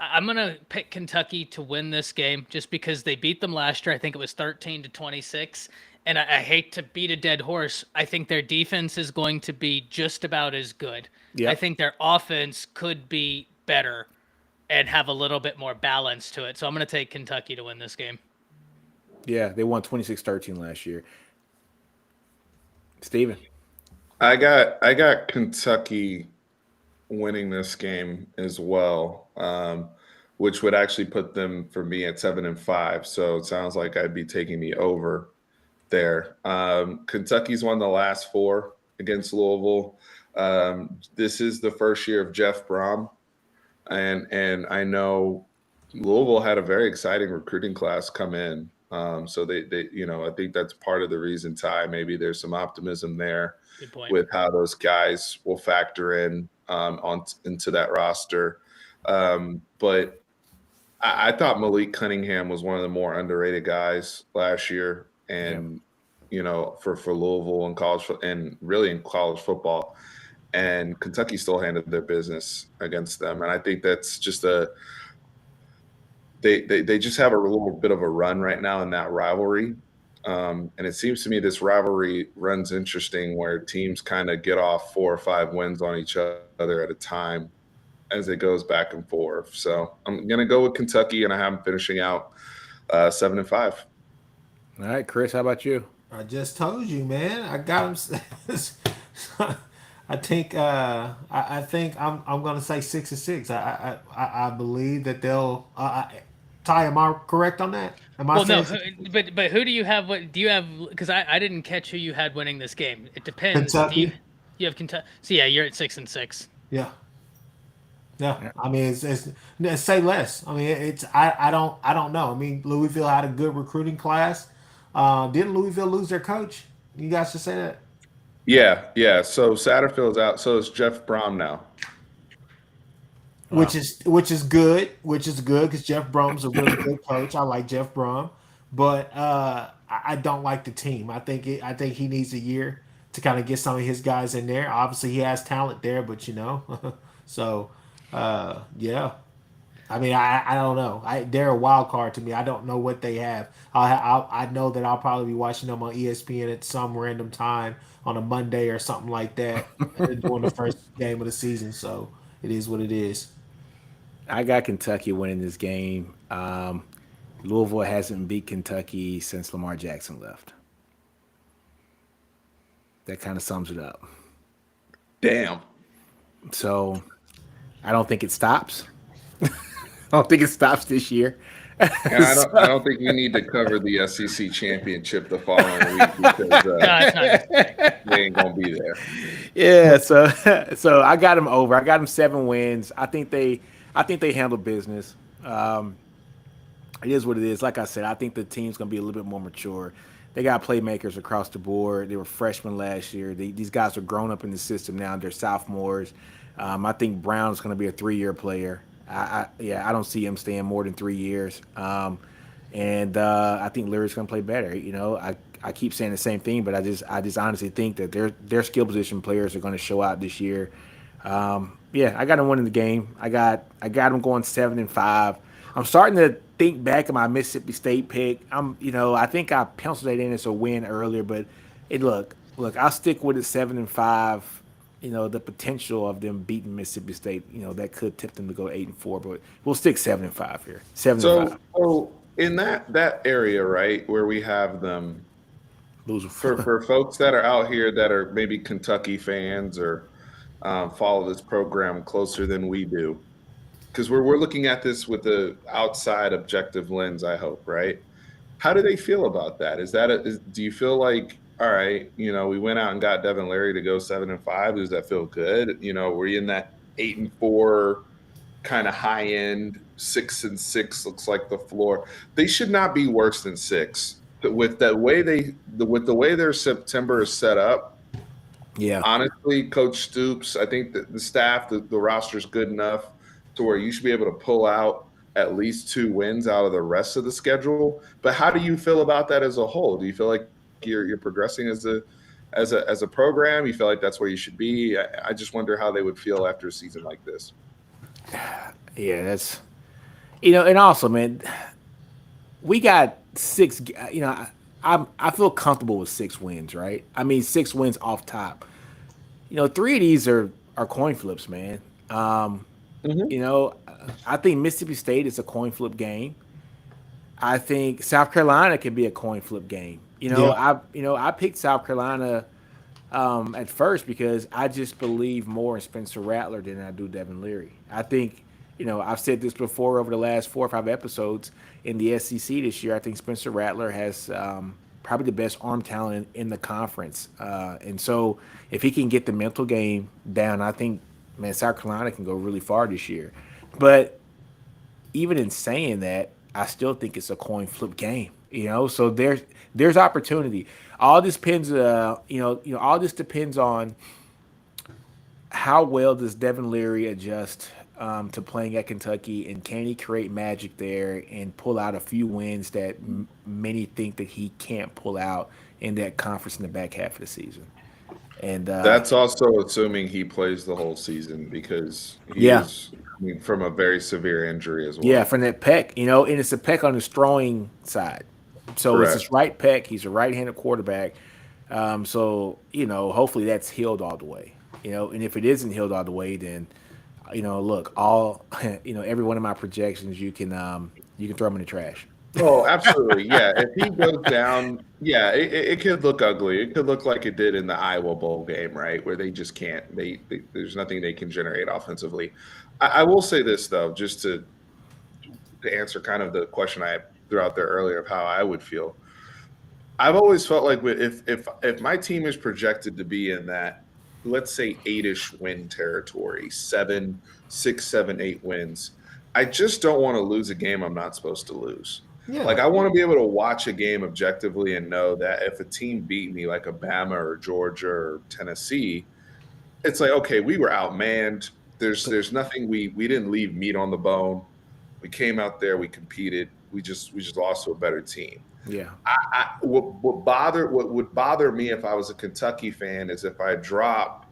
I'm going to pick Kentucky to win this game just because they beat them last year. I think it was 13-26. And I hate to beat a dead horse. I think their defense is going to be just about as good. Yep. I think their offense could be better and have a little bit more balance to it. So I'm going to take Kentucky to win this game. Yeah, they won 26-13 last year. Steven? I got Kentucky winning this game as well, which would actually put them for me at 7-5. So it sounds like I'd be taking the over there. Kentucky's won the last 4 against Louisville. This is the first year of Jeff Brom, and I know Louisville had a very exciting recruiting class come in. So they I think that's part of the reason, Ty. Maybe there's some optimism there with how those guys will factor in into that roster. But I thought Malik Cunningham was one of the more underrated guys last year, and for Louisville and college and really in college football. And Kentucky still handled their business against them, and I think that's just They just have a little bit of a run right now in that rivalry. And it seems to me this rivalry runs interesting where teams kind of get off 4 or 5 wins on each other at a time as it goes back and forth. So I'm going to go with Kentucky, and I have them finishing out 7-5. All right, Chris, how about you? I just told you, man. I got them. I think I'm going to say 6-6. I believe that they'll. Ty, am I correct on that? But who do you have? What do you have? Because I didn't catch who you had winning this game. It depends. Kentucky. You have Kentucky. So yeah, you're at 6-6. Yeah. I mean, it's say less. I mean, I don't know. I mean, Louisville had a good recruiting class. Didn't Louisville lose their coach? You guys should say that. Yeah. So Satterfield's out. So it's Jeff Brom now. Wow. Which is good because Jeff Brom's a really good coach. I like Jeff Brom, but I don't like the team. I think he needs a year to kind of get some of his guys in there. Obviously, he has talent there, but so yeah. I mean, I don't know. They're a wild card to me. I don't know what they have. I know that I'll probably be watching them on ESPN at some random time on a Monday or something like that during the first game of the season. So it is what it is. I got Kentucky winning this game. Louisville hasn't beat Kentucky since Lamar Jackson left. That kind of sums it up. Damn. So I don't think it stops. I don't think it stops this year. And I don't think we need to cover the SEC championship the following week because No, it's not. they ain't gonna be there. Yeah, so I got them over. I got them 7 wins. I think they handle business. It is what it is. Like I said, I think the team's gonna be a little bit more mature. They got playmakers across the board. They were freshmen last year. These guys are grown up in the system now. They're sophomores. I think Brown's going to be a 3-year player. I don't see him staying more than 3 years. And I think Leary's going to play better. You know, I keep saying the same thing, but I just honestly think that their skill position players are going to show out this year. I got them winning the game. I got them going 7-5. I'm starting to think back of my Mississippi State pick. I think I penciled it in as a win earlier, but look, I'll stick with it 7-5. You know, the potential of them beating Mississippi State, that could tip them to go 8-4, but we'll stick 7-5 here. 7-5. So in that area, right, where we have them, for folks that are out here that are maybe Kentucky fans or follow this program closer than we do, because we're looking at this with the outside objective lens, I hope, right? How do they feel about that? Do you feel like, all right, we went out and got Devin Leary to go 7-5. Does that feel good? Were you in that 8-4 kind of high end? 6-6 looks like the floor. They should not be worse than 6. With the way their September is set up. Yeah. Honestly, Coach Stoops, I think that the staff, the roster is good enough to where you should be able to pull out at least 2 wins out of the rest of the schedule. But how do you feel about that as a whole? Do you feel like you're progressing as a program? You feel like that's where you should be? I just wonder how they would feel after a season like this. Yeah, that's and also, man, we got 6. I feel comfortable with 6 wins, right? I mean, 6 wins off top. 3 of these are coin flips, man. I think Mississippi State is a coin flip game. I think South Carolina can be a coin flip game. I picked South Carolina at first because I just believe more in Spencer Rattler than I do Devin Leary. I think, I've said this before over the last 4 or 5 episodes in the SEC this year. I think Spencer Rattler has probably the best arm talent in the conference. And so if he can get the mental game down, I think, man, South Carolina can go really far this year. But even in saying that, I still think it's a coin flip game. So there's opportunity. All this depends, all this depends on how well does Devin Leary adjust to playing at Kentucky, and can he create magic there and pull out a few wins that many think that he can't pull out in that conference in the back half of the season. And that's also assuming he plays the whole season, because he is from a very severe injury as well. Yeah, from that pec, and it's a pec on his throwing side. So Correct. It's his right pec. He's a right-handed quarterback. So, hopefully that's healed all the way. And if it isn't healed all the way, then, look, every one of my projections, you can throw them in the trash. Oh, absolutely. Yeah. If he goes down, it could look ugly. It could look like it did in the Iowa Bowl game, right? Where they just can't, there's nothing they can generate offensively. I will say this, though, just to answer kind of the question I threw out there earlier of how I would feel. I've always felt like if my team is projected to be in that, let's say 8-ish win territory, 6, 7, 8 wins, I just don't want to lose a game I'm not supposed to lose. Yeah. Like, I want to be able to watch a game objectively and know that if a team beat me like Alabama or Georgia or Tennessee, it's like, okay, we were outmanned. There's nothing, we didn't leave meat on the bone. We came out there, we competed. We just lost to a better team. Yeah. What would bother me if I was a Kentucky fan is if I drop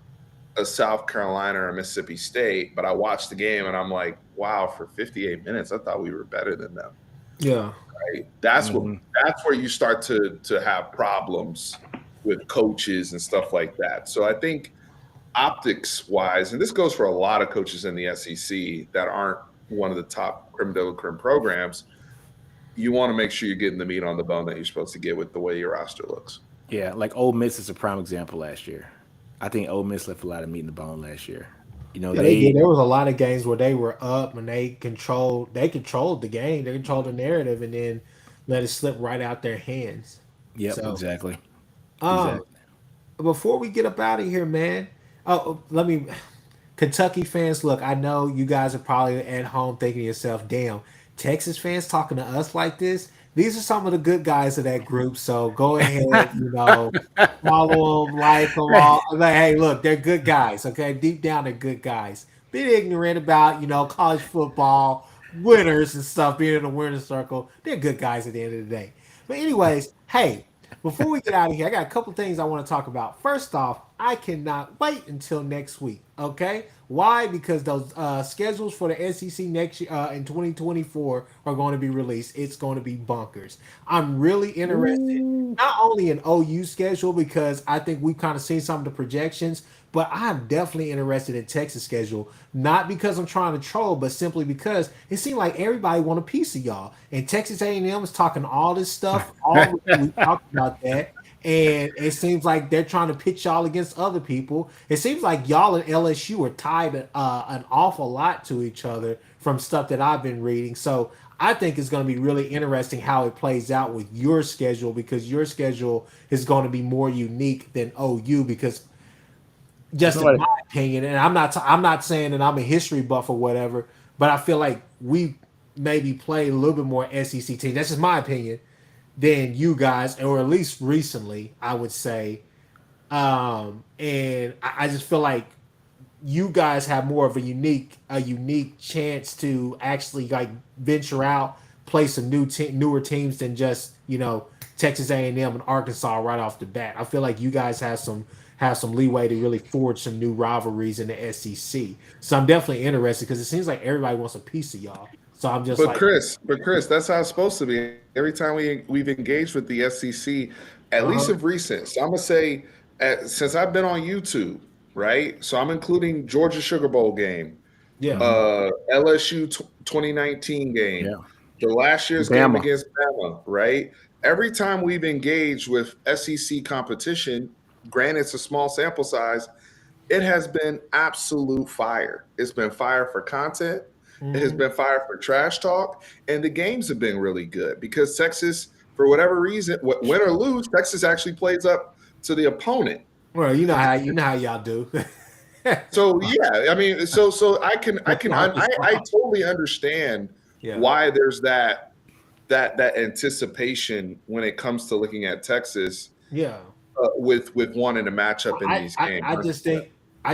a South Carolina or a Mississippi State, but I watched the game and I'm like, wow, for 58 minutes, I thought we were better than them. Yeah. Right? That's Mhm. that's where you start to have problems with coaches and stuff like that. So I think optics wise, and this goes for a lot of coaches in the SEC that aren't one of the top creme de la creme programs, you want to make sure you're getting the meat on the bone that you're supposed to get with the way your roster looks. Yeah, like Ole Miss is a prime example last year. I think Ole Miss left a lot of meat in the bone last year. You know, Yeah, they they did. There was a lot of games where they were up and they controlled the game, they controlled the narrative, and then let it slip right out their hands. yep, So, exactly. um, Exactly. before we get up out of here, man, let me. Kentucky fans, look, I know you guys are probably at home thinking to yourself, damn, Texas fans talking to us like this. These are some of the good guys of that group. So go ahead, follow them, like them all. Like, hey, look, they're good guys. Okay. Deep down, they're good guys. Being ignorant about, college football, winners and stuff, being in the winner's circle. They're good guys at the end of the day. But, anyways, hey, before we get out of here, I got a couple things I want to talk about. First off, I cannot wait until next week. Okay, why? Because those schedules for the SEC next year in 2024 are going to be released. It's going to be bonkers. I'm really interested, not only in OU schedule because I think we've kind of seen some of the projections, but I'm definitely interested in Texas schedule. Not because I'm trying to troll, but simply because it seemed like everybody want a piece of y'all. And Texas A&M is talking all this stuff. We talked about that. And it seems like they're trying to pitch y'all against other people. It seems like y'all and LSU are tied an awful lot to each other from stuff that I've been reading. So I think it's going to be really interesting how it plays out with your schedule because your schedule is going to be more unique than OU because just in my opinion, and I'm not saying that I'm a history buff or whatever, but I feel like we maybe play a little bit more SEC teams. That's just my opinion than you guys, or at least recently, I would say. And I just feel like you guys have more of a unique chance to actually like venture out, play some newer teams than just Texas A&M and Arkansas right off the bat. I feel like you guys have some leeway to really forge some new rivalries in the SEC. So I'm definitely interested because it seems like everybody wants a piece of y'all. So I'm just But like, Chris, that's how it's supposed to be. Every time we've engaged with the SEC, at least of recent. So I'm gonna say, since I've been on YouTube, right? So I'm including Georgia Sugar Bowl game, yeah, LSU 2019 game, Yeah. the last year's game Bama. against Bama, right? Every time we've engaged with SEC competition, granted it's a small sample size, it has been absolute fire. It's been fire for content. It has been fire for trash talk, and the games have been really good because Texas, for whatever reason, win or lose, Texas actually plays up to the opponent. well, you know how y'all do. So yeah, I mean, so I totally understand Yeah. why there's that anticipation when it comes to looking at Texas Yeah. with wanting to match up in these games. I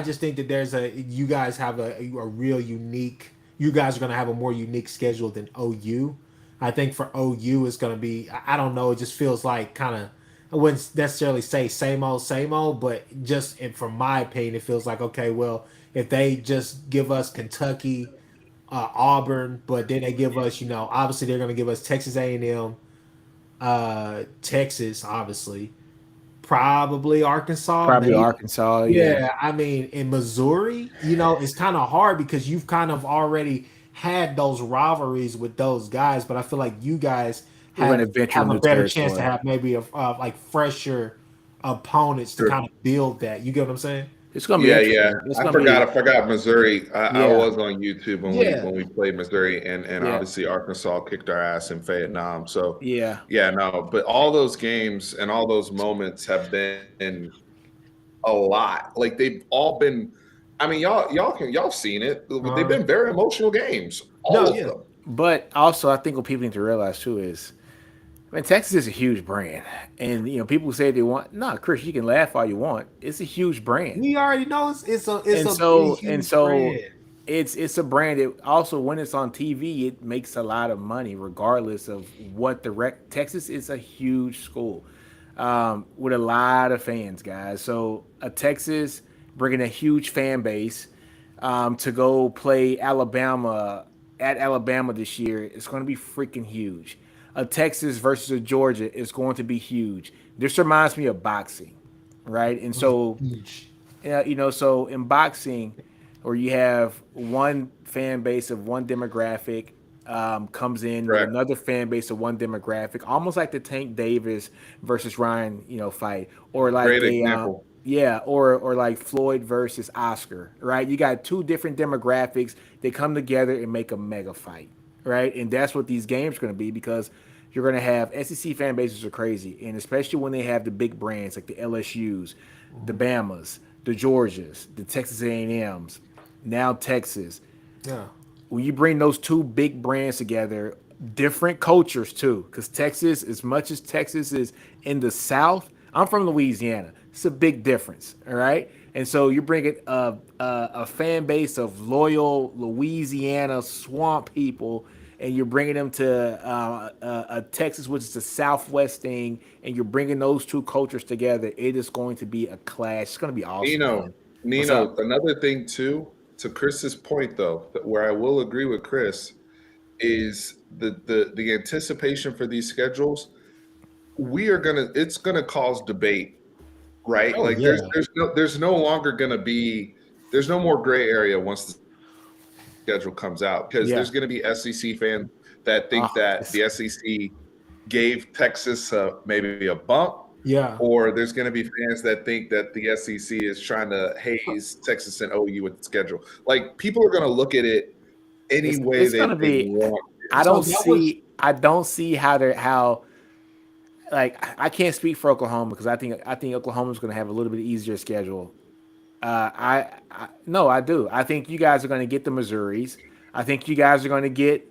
just think that you guys have a real unique. You guys are going to have a more unique schedule than OU. I think for OU it's going to be. I don't know. It just feels like kind of. I wouldn't necessarily say same old, but just from my opinion, it feels like okay. Well, if they just give us Kentucky, Auburn, but then they give us, obviously they're going to give us Texas A&M, Texas, obviously. Probably Arkansas. Probably Maybe. Arkansas. Yeah, I mean, in Missouri, it's kind of hard because you've kind of already had those rivalries with those guys, but I feel like you guys We're have, gonna venture have a new better chance to territory. have maybe like fresher opponents to Sure. kind of build that. You get what I'm saying? It's gonna be Yeah, interesting. It's I gonna be forgot Missouri. I Yeah. was on YouTube when we played Missouri, and Yeah. obviously Arkansas kicked our ass in Vietnam. So yeah. yeah, no, but all those games and all those moments have been a lot. Like they've all been. I mean, y'all seen it. They've been very emotional games. All of them. But also, I think what people need to realize too is, I mean, Texas is a huge brand, and people say they want. No, Chris, you can laugh all you want. It's a huge brand, We already know it's a and so brand. it's a brand that also when it's on TV, it makes a lot of money regardless of what Texas is a huge school with a lot of fans, guys. So a Texas bringing a huge fan base to go play Alabama at Alabama this year. It's going to be freaking huge. A Texas versus a Georgia is going to be huge. This reminds me of boxing, right? And so, Huge. so in boxing, where you have one fan base of one demographic comes in with Correct. another fan base of one demographic, almost like the Tank Davis versus Ryan, fight, or like Great a example. yeah, or like Floyd versus Oscar, right? You got two different demographics. They come together and make a mega fight, right? And that's what these games are going to be because you're going to have SEC fan bases are crazy, and especially when they have the big brands like the LSU's, the Bamas, the Georgias, the Texas A&Ms, now Texas. Yeah. When you bring those two big brands together, different cultures too, because Texas, as much as Texas is in the South, I'm from Louisiana. It's a big difference, all right? And so you're bringing a fan base of loyal Louisiana swamp people, and you're bringing them to Texas, which is the Southwest thing, and you're bringing those two cultures together. It is going to be a clash. It's going to be awesome. Nino, Man. What's Nino, up? another thing too, to Chris's point though, where I will agree with Chris, is the anticipation for these schedules. It's gonna cause debate, right? Oh, Like yeah. there's no longer gonna be there's no more gray area once the schedule comes out because Yeah. there's gonna be SEC fans that think Oh, that the SEC gave Texas maybe a bump, Yeah. or there's going to be fans that think that the SEC is trying to haze Texas and OU with the schedule. Like people are going to look at it any It's, way it's they gonna be. want. I So don't that see. I don't see how. Like I can't speak for Oklahoma because I think Oklahoma's going to have a little bit easier schedule. No, I do. I think you guys are going to get the Missouris. I think you guys are going to get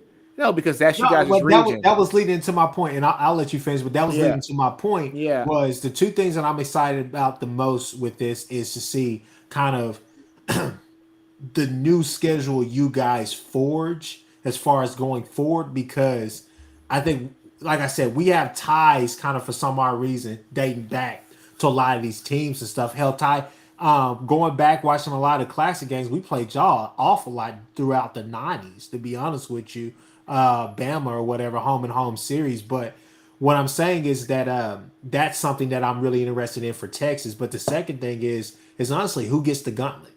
because that's you No, guys' but region. that was leading to my point, and I'll let you finish. But that was Yeah. leading to my point. Yeah. Was the two things that I'm excited about the most with this is to see kind of the new schedule you guys forge as far as going forward, because I think, like I said, we have ties kind of for some odd reason dating back to a lot of these teams and stuff. Hell, Ty, going back watching a lot of classic games, we played y'all awful lot throughout the '90s. To be honest with you, Bama or whatever, home and home series. But what I'm saying is that that's something that I'm really interested in for Texas. But the second thing is honestly, who gets the gauntlet?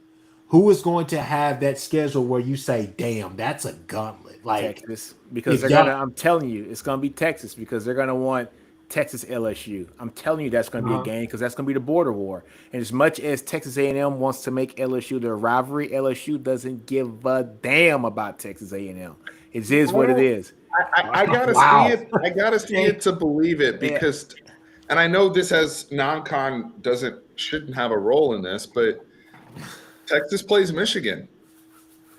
Who is going to have that schedule where you say, "Damn, that's a gauntlet"? Like, Texas because if they're y'all- gonna. I'm telling you, it's gonna be Texas because they're gonna want Texas LSU. I'm telling you, that's gonna be a game because that's gonna be the border war. And as much as Texas A&M wants to make LSU their rivalry, LSU doesn't give a damn about Texas A&M. It is what it is. I gotta Wow. see it. I gotta see it to believe it because, and I know this has non-con shouldn't have a role in this, but Texas plays Michigan.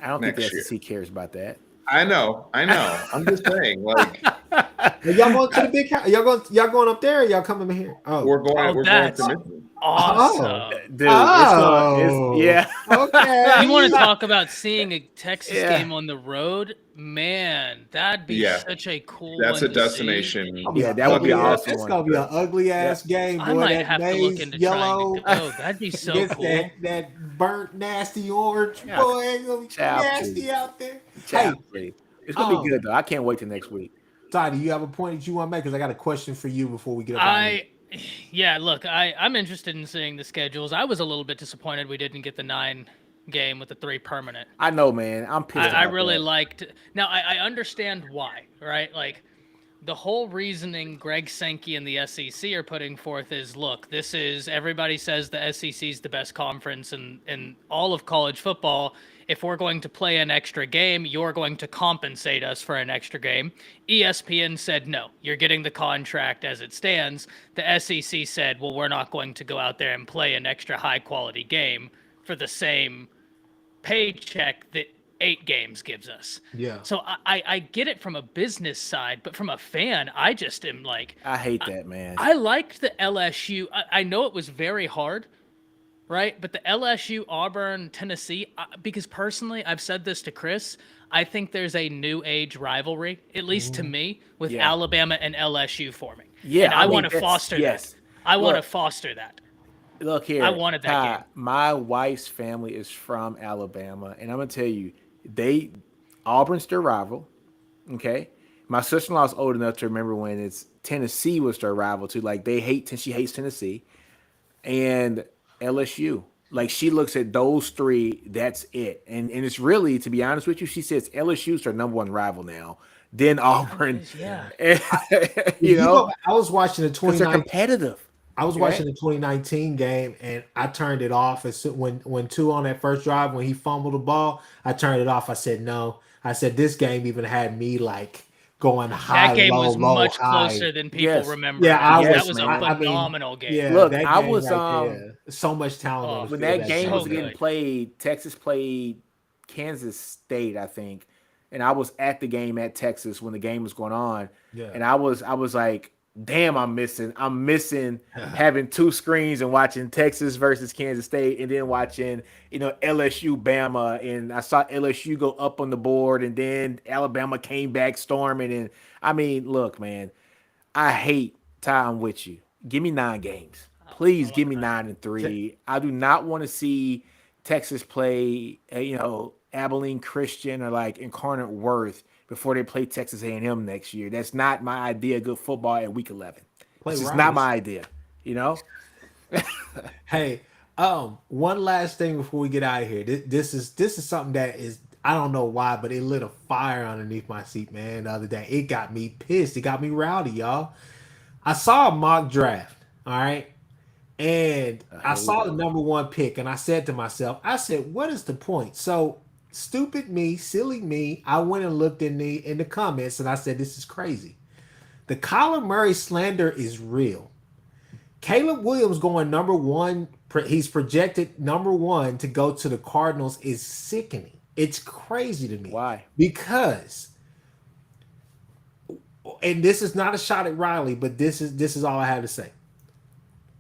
I don't think the Next year. SEC cares about that. I know. I'm just saying, like Are y'all going to the big house? Y'all going up there? Or y'all coming here? Oh, we're going to that's- Michigan. Awesome. Dude, Oh. yeah. okay. You want to talk about seeing a Texas Yeah. game on the road? Man, that'd be Yeah. such a cool That's one a to see. destination. Yeah, that would be Ugly ass- awesome It's one. gonna be an ugly ass game. I boy. might That have to maize, look into yellow, trying to go. That'd be so against cool. that burnt nasty orange. Yeah. Boy, it's gonna be Child, nasty please. out there. Child, please. It's gonna be um, good though. I can't wait till next week. Todd, do you have a point that you want to make? Because I got a question for you before we get up. out of here. Yeah, look, I'm interested in seeing the schedules. I was a little bit disappointed we didn't get the 9 game with the 3 permanent. I know, man. I'm pissed. I about really that. liked. Now I understand why, right? Like the whole reasoning Greg Sankey and the SEC are putting forth is, look, this is everybody says the SEC is the best conference in all of college football. If we're going to play an extra game, you're going to compensate us for an extra game. ESPN said, no, you're getting the contract as it stands. The SEC said, well, we're not going to go out there and play an extra high quality game for the same paycheck that 8 games gives us. Yeah. So I get it from a business side, but from a fan, I just am like, I hate that, man. I liked the LSU. I know it was very hard, right? But the LSU, Auburn, Tennessee, because personally, I've said this to Chris, I think there's a new age rivalry, at least to me, with Yeah. Alabama and LSU forming. Yeah, And I mean, want to that's- foster yes. that. I want to Look, foster that. Look here, I wanted that Ty, game. my wife's family is from Alabama, and I'm gonna tell you, they Auburn's their rival. Okay, my sister-in-law is old enough to remember when it's Tennessee was their rival too. Like she hates Tennessee and LSU. Like she looks at those three, that's it. And it's really, to be honest with you, she says LSU's their number one rival now. Then Auburn, Yeah. and, You you know, know, I was watching the because they're 29. competitive. I was Okay? watching the 2019 game and I turned it off as when two on that first drive when he fumbled the ball. I turned it off. I said no. I said this game even had me like going high, That game low, was low, much high. closer than people Yes. remember. Yeah, man. Yes, That was a man. phenomenal game. Yeah, Look, that I game was right there, so much talent on the when field. that game was so getting good. played, Texas played Kansas State, I think, and I was at the game at Texas when the game was going on, Yeah. and I was like, damn, I'm missing having two screens and watching Texas versus Kansas State, and then watching LSU Bama, and I saw LSU go up on the board, and then Alabama came back storming, and I mean, look, man, I hate I'm with you. Give me 9 games. Please give me 9-3. I do not want to see Texas play, Abilene Christian or like Incarnate Worth before they play Texas A&M next year. That's not my idea of good football at week 11. This is not my idea, Hey, one last thing before we get out of here. This is something that is, I don't know why, but it lit a fire underneath my seat, man, the other day. It got me pissed. It got me rowdy, y'all. I saw a mock draft, all right? And I saw the number 1 pick, and I said to myself, what is the point? So stupid me, silly me, I went and looked in the comments, and I said, this is crazy. The Kyler Murray slander is real. Caleb Williams going number 1, he's projected number 1 to go to the Cardinals is sickening. It's crazy to me. Why? Because, and this is not a shot at Riley, but this is all I have to say.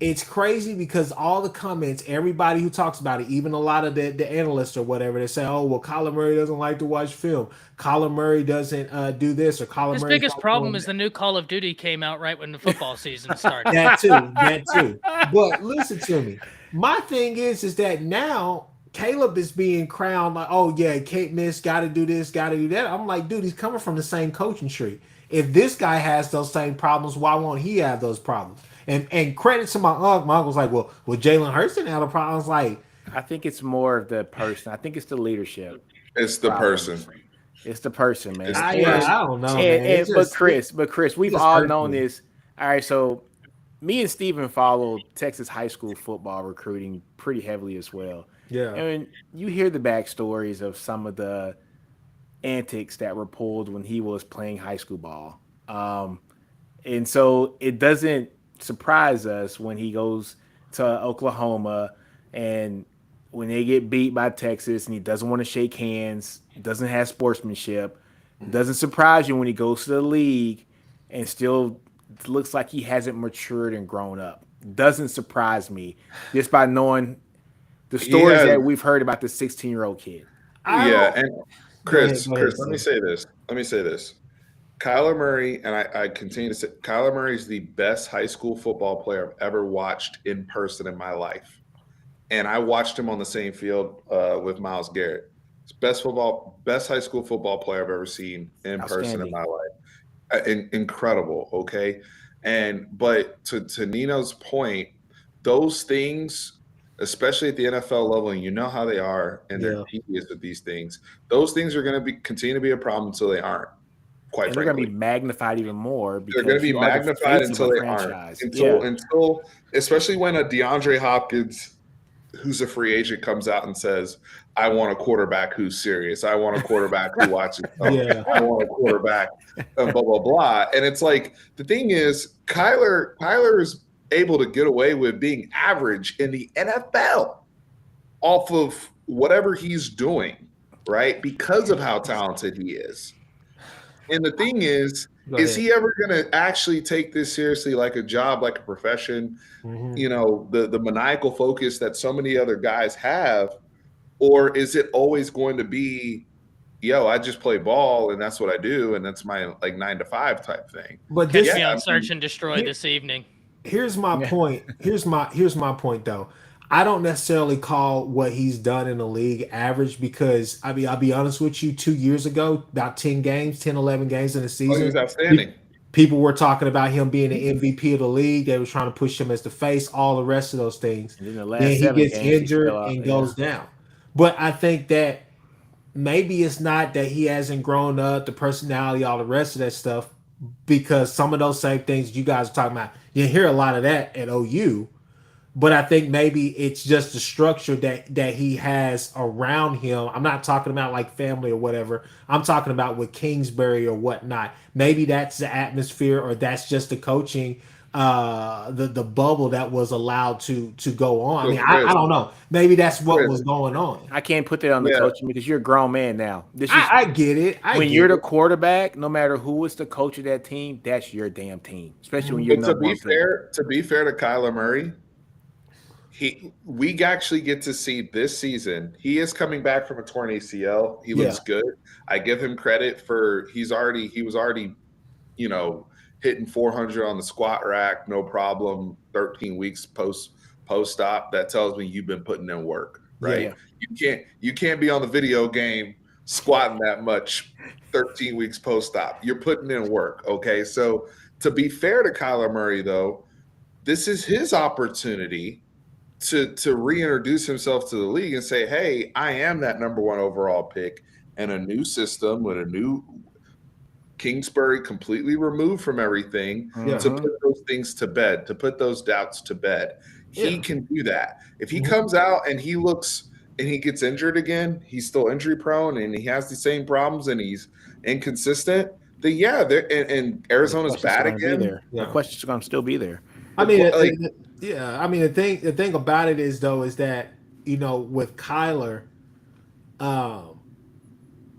It's crazy because all the comments, everybody who talks about it, even a lot of the analysts or whatever, they say, oh, well, Kyler Murray doesn't like to watch film. Kyler Murray doesn't do this, or Kyler His Murray's biggest not problem doing is that. the new Call of Duty came out right when the football season started. That too. But listen to me. My thing is that now Caleb is being crowned like, oh yeah, Kate Miss got to do this, got to do that. I'm like, dude, he's coming from the same coaching tree. If this guy has those same problems, why won't he have those problems? And credit to my uncle. My uncle's like, well, Jalen Hurts didn't have a problem. Like, I think it's more of the person. I think it's the leadership. It's the person. It's the person, man. It's I don't know, And, man. but Chris, we've just all hurt known me. this. All right, so me and Steven followed Texas high school football recruiting pretty heavily as well. Yeah. And you hear the backstories of some of the antics that were pulled when he was playing high school ball. And so it doesn't surprise us when he goes to Oklahoma and when they get beat by Texas and he doesn't want to shake hands, doesn't have sportsmanship. It doesn't surprise you when he goes to the league and still looks like he hasn't matured and grown up. Doesn't surprise me just by knowing the stories that we've heard about the 16-year-old kid. Yeah, and Chris, Go ahead, let me say this. Kyler Murray, and I continue to say, Kyler Murray is the best high school football player I've ever watched in person in my life. And I watched him on the same field with Myles Garrett. It's best high school football player I've ever seen in person in my life. Incredible, okay? But to Nino's point, those things, especially at the NFL level, and you know how they are, and they're tedious with these things. Those things are going to continue to be a problem until they aren't. Quite frankly, they're going to be magnified even more. Because they're going to be magnified until they aren't. Until, especially when a DeAndre Hopkins, who's a free agent, comes out and says, "I want a quarterback who's serious. I want a quarterback who watches. I want a quarterback." Blah blah blah. And it's like the thing is, Kyler is able to get away with being average in the NFL off of whatever he's doing, right? Because of how talented he is. And the thing is he ever going to actually take this seriously, like a job, like a profession? Mm-hmm. You know, the maniacal focus that so many other guys have, or is it always going to be, I just play ball and that's what I do, and that's my like 9 to 5 type thing? But catch me on Search and Destroy this evening. here's my Yeah. point. Here's my point though. I don't necessarily call what he's done in the league average because I mean I'll be honest with you, 2 years ago, about 10 games, 10, 11 games in the Oh, he season, was outstanding. people were talking about him being the MVP of the league. They were trying to push him as the face, all the rest of those things. And then the Then last he 7 gets games, he fell injured out. and Yeah. goes down. But I think that maybe it's not that he hasn't grown up, the personality, all the rest of that stuff, because some of those same things you guys are talking about, you hear a lot of that at OU. But I think maybe it's just the structure that he has around him. I'm not talking about like family or whatever. I'm talking about with Kingsbury or whatnot. Maybe that's the atmosphere, or that's just the coaching, the bubble that was allowed to go on. I So mean, Chris, I don't know. Maybe that's what Chris, was going on. I can't put that on the yeah. coaching because you're a grown man now. This is I get it. I when get you're the it. quarterback, no matter who is the coach of that team, that's your damn team. Especially when you're But number one pick. to be fair to Kyler Murray, we actually get to see this season. He is coming back from a torn ACL. He looks good. I give him credit for he was already, you know, hitting 400 on the squat rack, no problem. 13 weeks post op. That tells me you've been putting in work, right? Yeah. You can't be on the video game squatting that much 13 weeks post op. You're putting in work, okay? So to be fair to Kyler Murray, though, this is his opportunity to reintroduce himself to the league and say, hey, I am that number one overall pick, and a new system with a new Kingsbury completely removed from everything to put those things to bed, to put those doubts to bed. He can do that. If he comes out and he looks and he gets injured again, he's still injury prone and he has the same problems and he's inconsistent, then yeah, and Arizona's bad again. The question's going to still be there. I mean, Like- I mean, the thing about it is though is that with Kyler,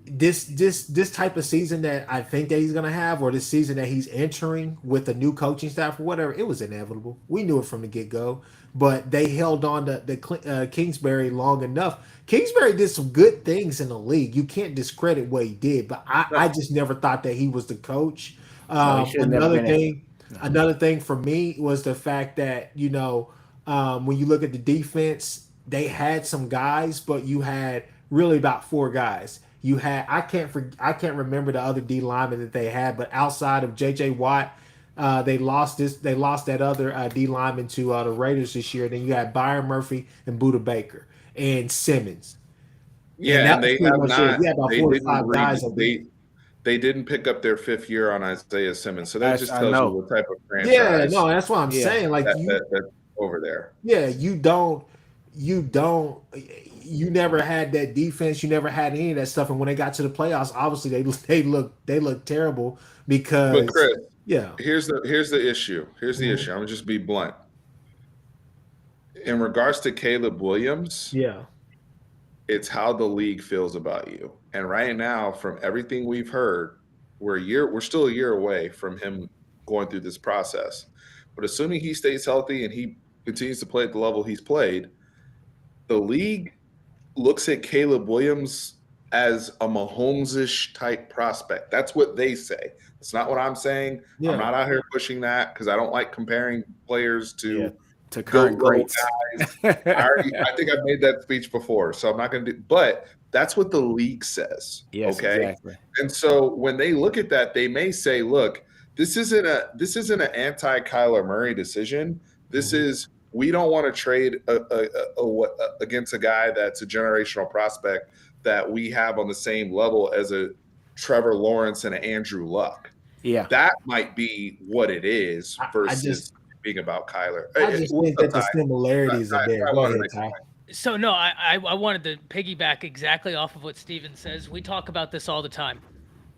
this type of season that I think that he's gonna have, or this season that he's entering with a new coaching staff or whatever, it was inevitable. We knew it from the get go, but they held on to Kingsbury long enough. Kingsbury did some good things in the league. You can't discredit what he did, but I just never thought that he was the coach. Another thing for me was the fact that when you look at the defense, they had some guys, but you had really about 4 guys. You had I can't remember the other D lineman that they had, but outside of J.J. Watt, they lost that other D lineman to the Raiders this year. Then you had Byron Murphy and Buda Baker and Simmons. Yeah, and they have not. Yeah, about 4 or 5 guys. They didn't pick up their 5th year on Isaiah Simmons, so that just tells you what type of franchise. Yeah, no, that's what I'm saying. Like that's over there. Yeah, you never had that defense. You never had any of that stuff. And when they got to the playoffs, obviously they looked terrible because. But Chris, yeah, here's the issue. Here's the issue. I'm gonna just be blunt. In regards to Caleb Williams, yeah, it's how the league feels about you. And right now, from everything we've heard, we're still a year away from him going through this process. But assuming he stays healthy and he continues to play at the level he's played, the league looks at Caleb Williams as a Mahomes-ish type prospect. That's what they say. It's not what I'm saying. Yeah. I'm not out here pushing that because I don't like comparing players to current greats. Guys. I think I've made that speech before, so I'm not going to do. But that's what the league says. Yes, okay. Exactly. And so when they look at that, they may say, "Look, this isn't an anti-Kyler Murray decision. This is." We don't want to trade against a guy that's a generational prospect that we have on the same level as a Trevor Lawrence and an Andrew Luck. Yeah, that might be what it is versus being about Kyler. I just think that the similarities are there. Go ahead, Ty. So no, I wanted to piggyback exactly off of what Steven says. We talk about this all the time.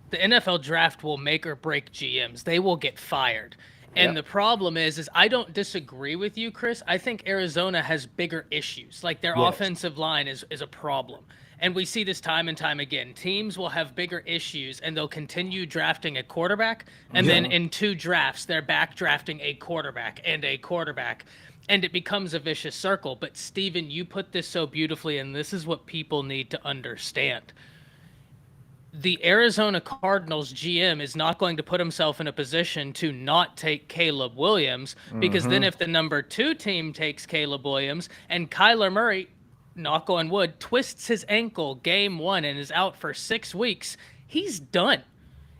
The NFL draft will make or break GMs. They will get fired. And the problem is I don't disagree with you, Chris. I think Arizona has bigger issues. Like their offensive line is a problem. And we see this time and time again. Teams will have bigger issues and they'll continue drafting a quarterback. And then in 2 drafts, they're back drafting a quarterback. And it becomes a vicious circle. But Steven, you put this so beautifully, and this is what people need to understand. the Arizona Cardinals GM is not going to put himself in a position to not take Caleb Williams, because then if the number 2 team takes Caleb Williams and Kyler Murray, knock on wood, twists his ankle game 1 and is out for 6 weeks, he's done.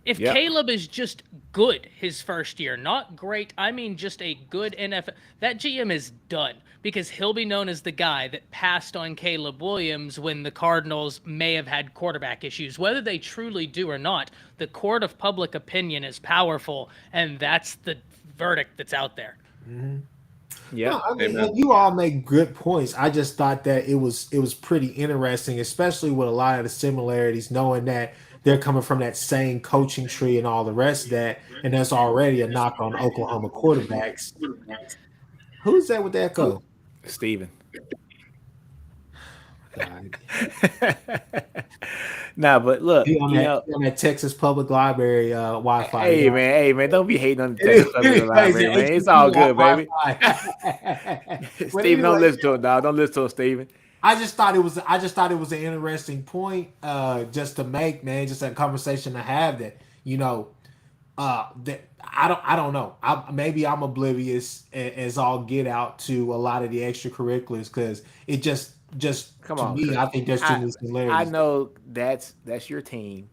If Yep. Caleb is just good his first year, not great, I mean just a good NFL, that GM is done, because he'll be known as the guy that passed on Caleb Williams when the Cardinals may have had quarterback issues. Whether they truly do or not, the court of public opinion is powerful, and that's the verdict that's out there. Yeah. No, I mean, Amen. and you all make good points. I just thought that it was pretty interesting, especially with a lot of the similarities, knowing that they're coming from that same coaching tree and all the rest of that, and that's already a knock on Oklahoma quarterbacks. Who's that with the echo? Steven. God. Nah, but look, He you on know, that Texas Public Library Wi-Fi. hey man, don't be hating on the Texas Public Library, man. It's all good, baby. Steven, don't listen to him, dog. Don't listen to him, Steven. I just thought it was an interesting point just to make, man, just a conversation to have that, that I don't know. Maybe I'm oblivious as all get out to a lot of the extracurriculars, because it just Come to on, me, Chris. I think there's too many similarities. I know that's your team,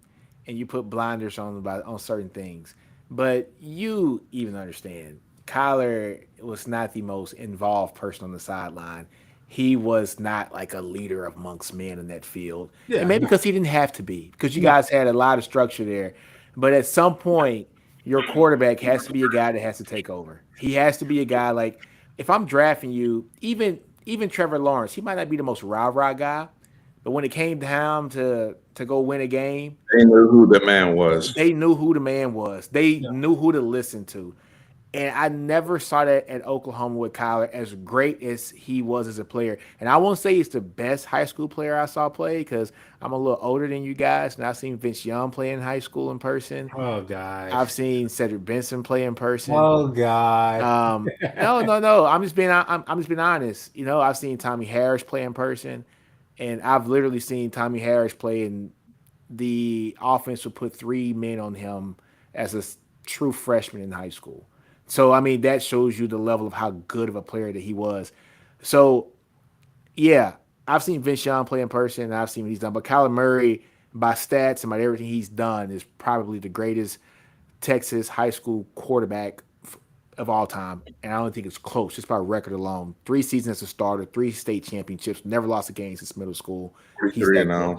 and you put blinders on certain things, but you even understand Kyler was not the most involved person on the sideline. He was not like a leader amongst men in that field, Yeah, and maybe because he didn't have to be, because you guys had a lot of structure there. But at some point, your quarterback has to be a guy that has to take over. He has to be a guy like, if I'm drafting you, even Trevor Lawrence, he might not be the most rah-rah guy, but when it came down to go win a game, They knew who the man was. they knew who the man was. They knew who to listen to. And I never saw that at Oklahoma with Kyler, as great as he was as a player. And I won't say he's the best high school player I saw play, because I'm a little older than you guys, and I've seen Vince Young play in high school in person. Oh God. I've seen Cedric Benson play in person. Oh God. No. I'm just being honest. I've seen Tommy Harris play in person, and I've literally seen Tommy Harris play, and the offense would put 3 men on him as a true freshman in high school. So I mean, that shows you the level of how good of a player that he was. So yeah, I've seen Vince Young play in person, and I've seen what he's done. But Kyler Murray, by stats and by everything he's done, is probably the greatest Texas high school quarterback of all time, and I don't think it's close, just by record alone. 3 seasons as a starter, 3 state championships, never lost a game since middle school. He's that good.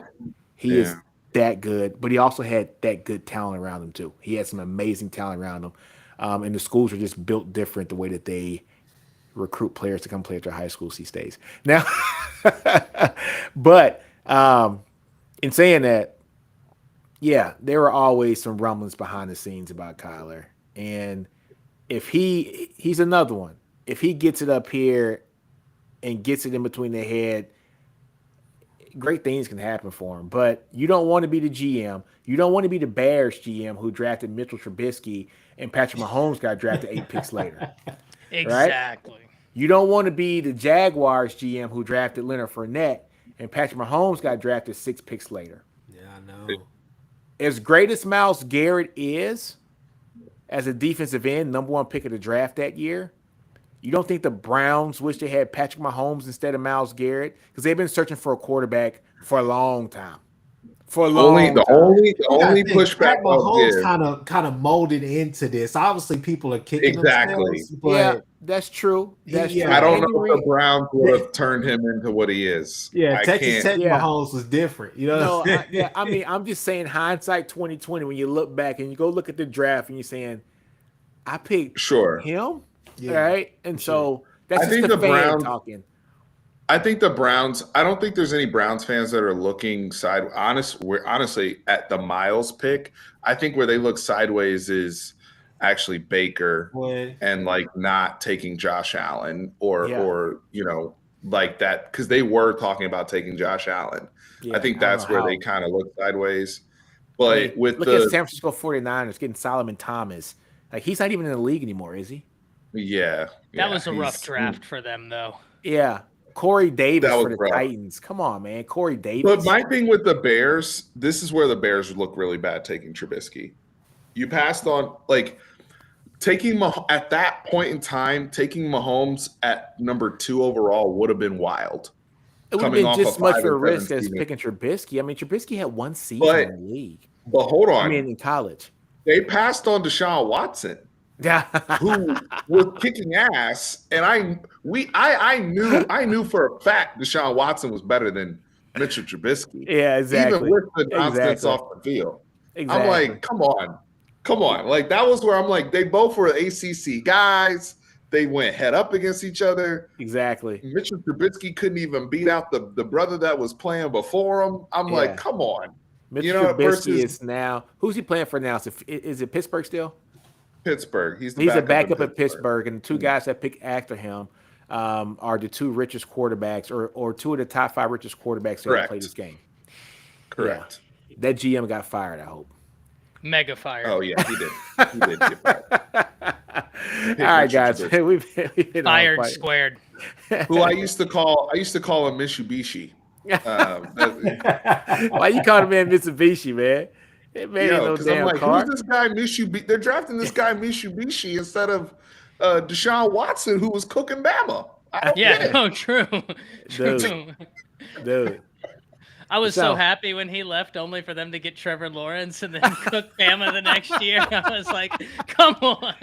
He is that good, but he also had that good talent around him too. He had some amazing talent around him, and the schools are just built different the way that they recruit players to come play at their high schools these days. Now, but in saying that, yeah, there were always some rumblings behind the scenes about Kyler, and if he's another one. If he gets it up here and gets it in between their head, great things can happen for him. But you don't want to be the GM. You don't want to be the Bears GM who drafted Mitchell Trubisky and Patrick Mahomes got drafted 8 picks later. Exactly. Right? You don't want to be the Jaguars GM who drafted Leonard Fournette and Patrick Mahomes got drafted 6 picks later. Yeah, I know. As great as Myles Garrett is as a defensive end, number 1 pick of the draft that year, you don't think the Browns wish they had Patrick Mahomes instead of Myles Garrett? Because they've been searching for a quarterback for a long time. The only pushback Mahomes kind of molded into this. Obviously, people are kicking themselves, but yeah, that's true. That's true. I don't know if the Browns would have turned him into what he is. Yeah, Texas Tech Mahomes was different. I mean, I'm just saying hindsight 2020. When you look back and you go look at the draft and you're saying, I picked him, right? And so that's just the fan Browns talking. I think the Browns. I don't think there's any Browns fans that are looking honestly at the Myles pick. I think where they look sideways is actually Baker and like not taking Josh Allen or like that, because they were talking about taking Josh Allen. Yeah, I think that's where they kind of look sideways. But look at San Francisco 49ers getting Solomon Thomas. Like, he's not even in the league anymore, is he? Yeah. That was a rough draft for them, though. Yeah. Corey Davis That was for the rough. Titans. Come on, man. Corey Davis. But my thing with the Bears, this is where the Bears look really bad taking Trubisky. You passed on taking at that point in time, taking Mahomes at number 2 overall would have been wild. It would have coming been off just a much 5 of a and 7 risk as season. picking Trubisky. I mean, Trubisky had one season But- in the league. But hold on, I mean, in college. they passed on Deshaun Watson, Yeah. who was kicking ass, and I knew for a fact Deshaun Watson was better than Mitchell Trubisky. Yeah, exactly. Even with the nonsense Exactly. off the field. Exactly. I'm like, come on. Like, that was where I'm like, they both were ACC guys. They went head up against each other. Exactly. Mitchell Trubisky couldn't even beat out the brother that was playing before him. I'm Yeah. like, come on. Mitchell Trubisky versus is now. Who's he playing for now? Is it Pittsburgh still? Pittsburgh. He's a backup at Pittsburgh, and the two guys that picked after him are the two richest quarterbacks, or two of the top 5 richest quarterbacks that Correct. play this game. Correct. That GM got fired, I hope. Mega fire. Oh yeah, he did. He did get fired. All right, guys, Trubisky. we've hit on Fired quite- squared. Who I used to call him Mitsubishi. Why you call him man Mitsubishi, man? It made no Because I'm damn like, car. who's this guy Mitsubishi? They're drafting this guy Mitsubishi instead of Deshaun Watson, who was cooking Bama. I don't get Yeah, it. no, true. Dude. True. Dude. I was So- so happy when he left, only for them to get Trevor Lawrence and then cook Bama the next year. I was like, come on.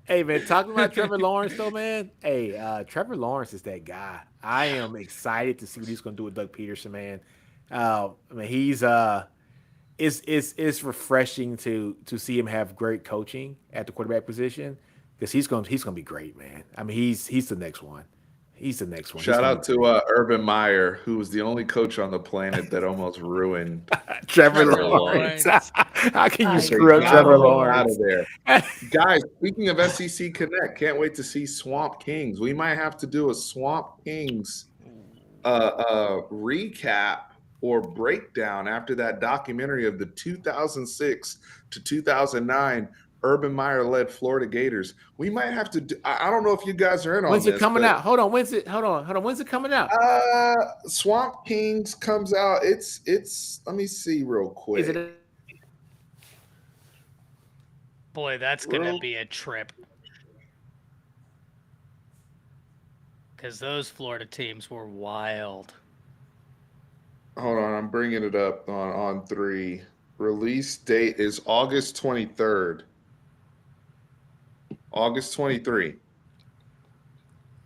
Hey, man, talking about Trevor Lawrence, though, man. Hey, Trevor Lawrence is that guy. I am excited to see what he's going to do with Doug Peterson, man. I mean, he's it's refreshing to see him have great coaching at the quarterback position because he's going to be great, man. I mean, he's the next one. He's the next one. He's Shout gonna out be to Urban Meyer, who was the only coach on the planet that almost ruined. Trevor Trevor Lawrence. Lawrence. How can you I screw up got Trevor him Out Lawrence? of there, guys. Speaking of SEC Connect, can't wait to see Swamp Kings. We might have to do a Swamp Kings recap or breakdown after that documentary of the 2006 to 2009 Urban Meyer led Florida Gators. We might have to do. I don't know if you guys are in on When's this. it coming but, out? Hold on. When's it coming out? Swamp Kings comes out. It's. Let me see real quick. Is it? Boy, that's going to Well- be a trip. Because those Florida teams were wild. Hold on, I'm bringing it up on 3. Release date is August 23rd. August 23.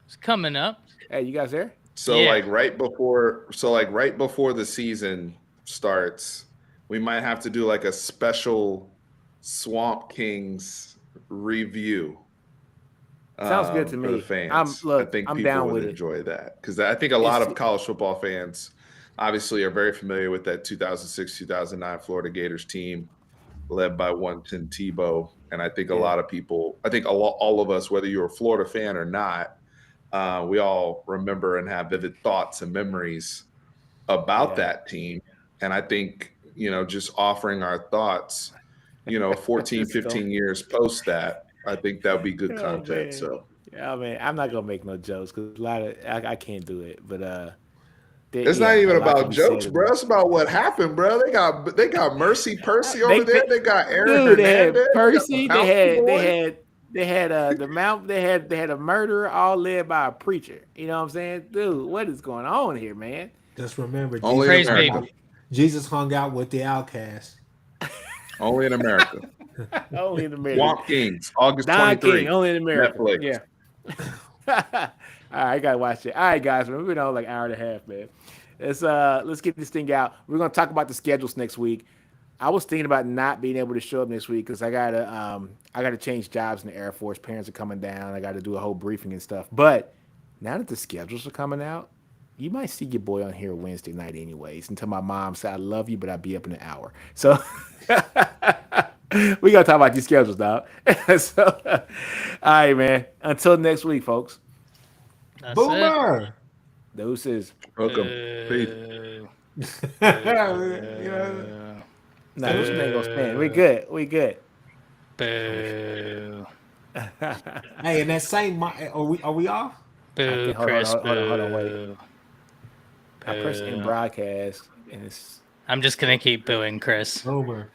It's coming up. Hey, you guys there? So Yeah. right before the season starts, we might have to do like a special Swamp Kings review. Sounds good to for me. the fans. I think I'm people down would with it. enjoy that because I think a lot It's- of college football fans obviously are very familiar with that 2006-2009 Florida Gators team led by one Tim Tebow. And I think a lot of people, all of us, whether you're a Florida fan or not, we all remember and have vivid thoughts and memories about that team. And I think, just offering our thoughts, 14, 15 years post that, I think that would be good Oh, content. man. So Yeah, man, I'm not gonna make no jokes because a lot of I can't do it. But it's not even a lot about can be jokes, said bro. about- It's about what happened, bro. They got Mercy Percy over They- there. They got Aaron Dude, they had Hernandez. Percy. got the They had the Mount. They had a murderer, all led by a preacher. You know what I'm saying, dude? What is going on here, man? Just remember, Only in Praise America. be. Jesus hung out with the outcasts. Only in America. Only in America. Swamp Kings, August Don 23. King, only in America. Netflix. Yeah. All right, I gotta watch it. All right, guys, we've been on like an hour and a half, man. Let's get this thing out. We're gonna talk about the schedules next week. I was thinking about not being able to show up next week because I gotta change jobs in the Air Force. Parents are coming down. I got to do a whole briefing and stuff. But now that the schedules are coming out, you might see your boy on here Wednesday night anyways. Until my mom said I love you, but I'll be up in an hour. So we gotta talk about these schedules, dog. So all right, man. Until next week, folks. That's it. Boomer. Deuces. Welcome. Peace. Boo. You know, No, this ain't gonna stand. We good. We good. Boo. hey, and that same are we off? Boo, hold on, Chris. hold on, wait. Boo. I press in Boo. broadcast, and it's I'm just gonna keep booing Chris. Boomer.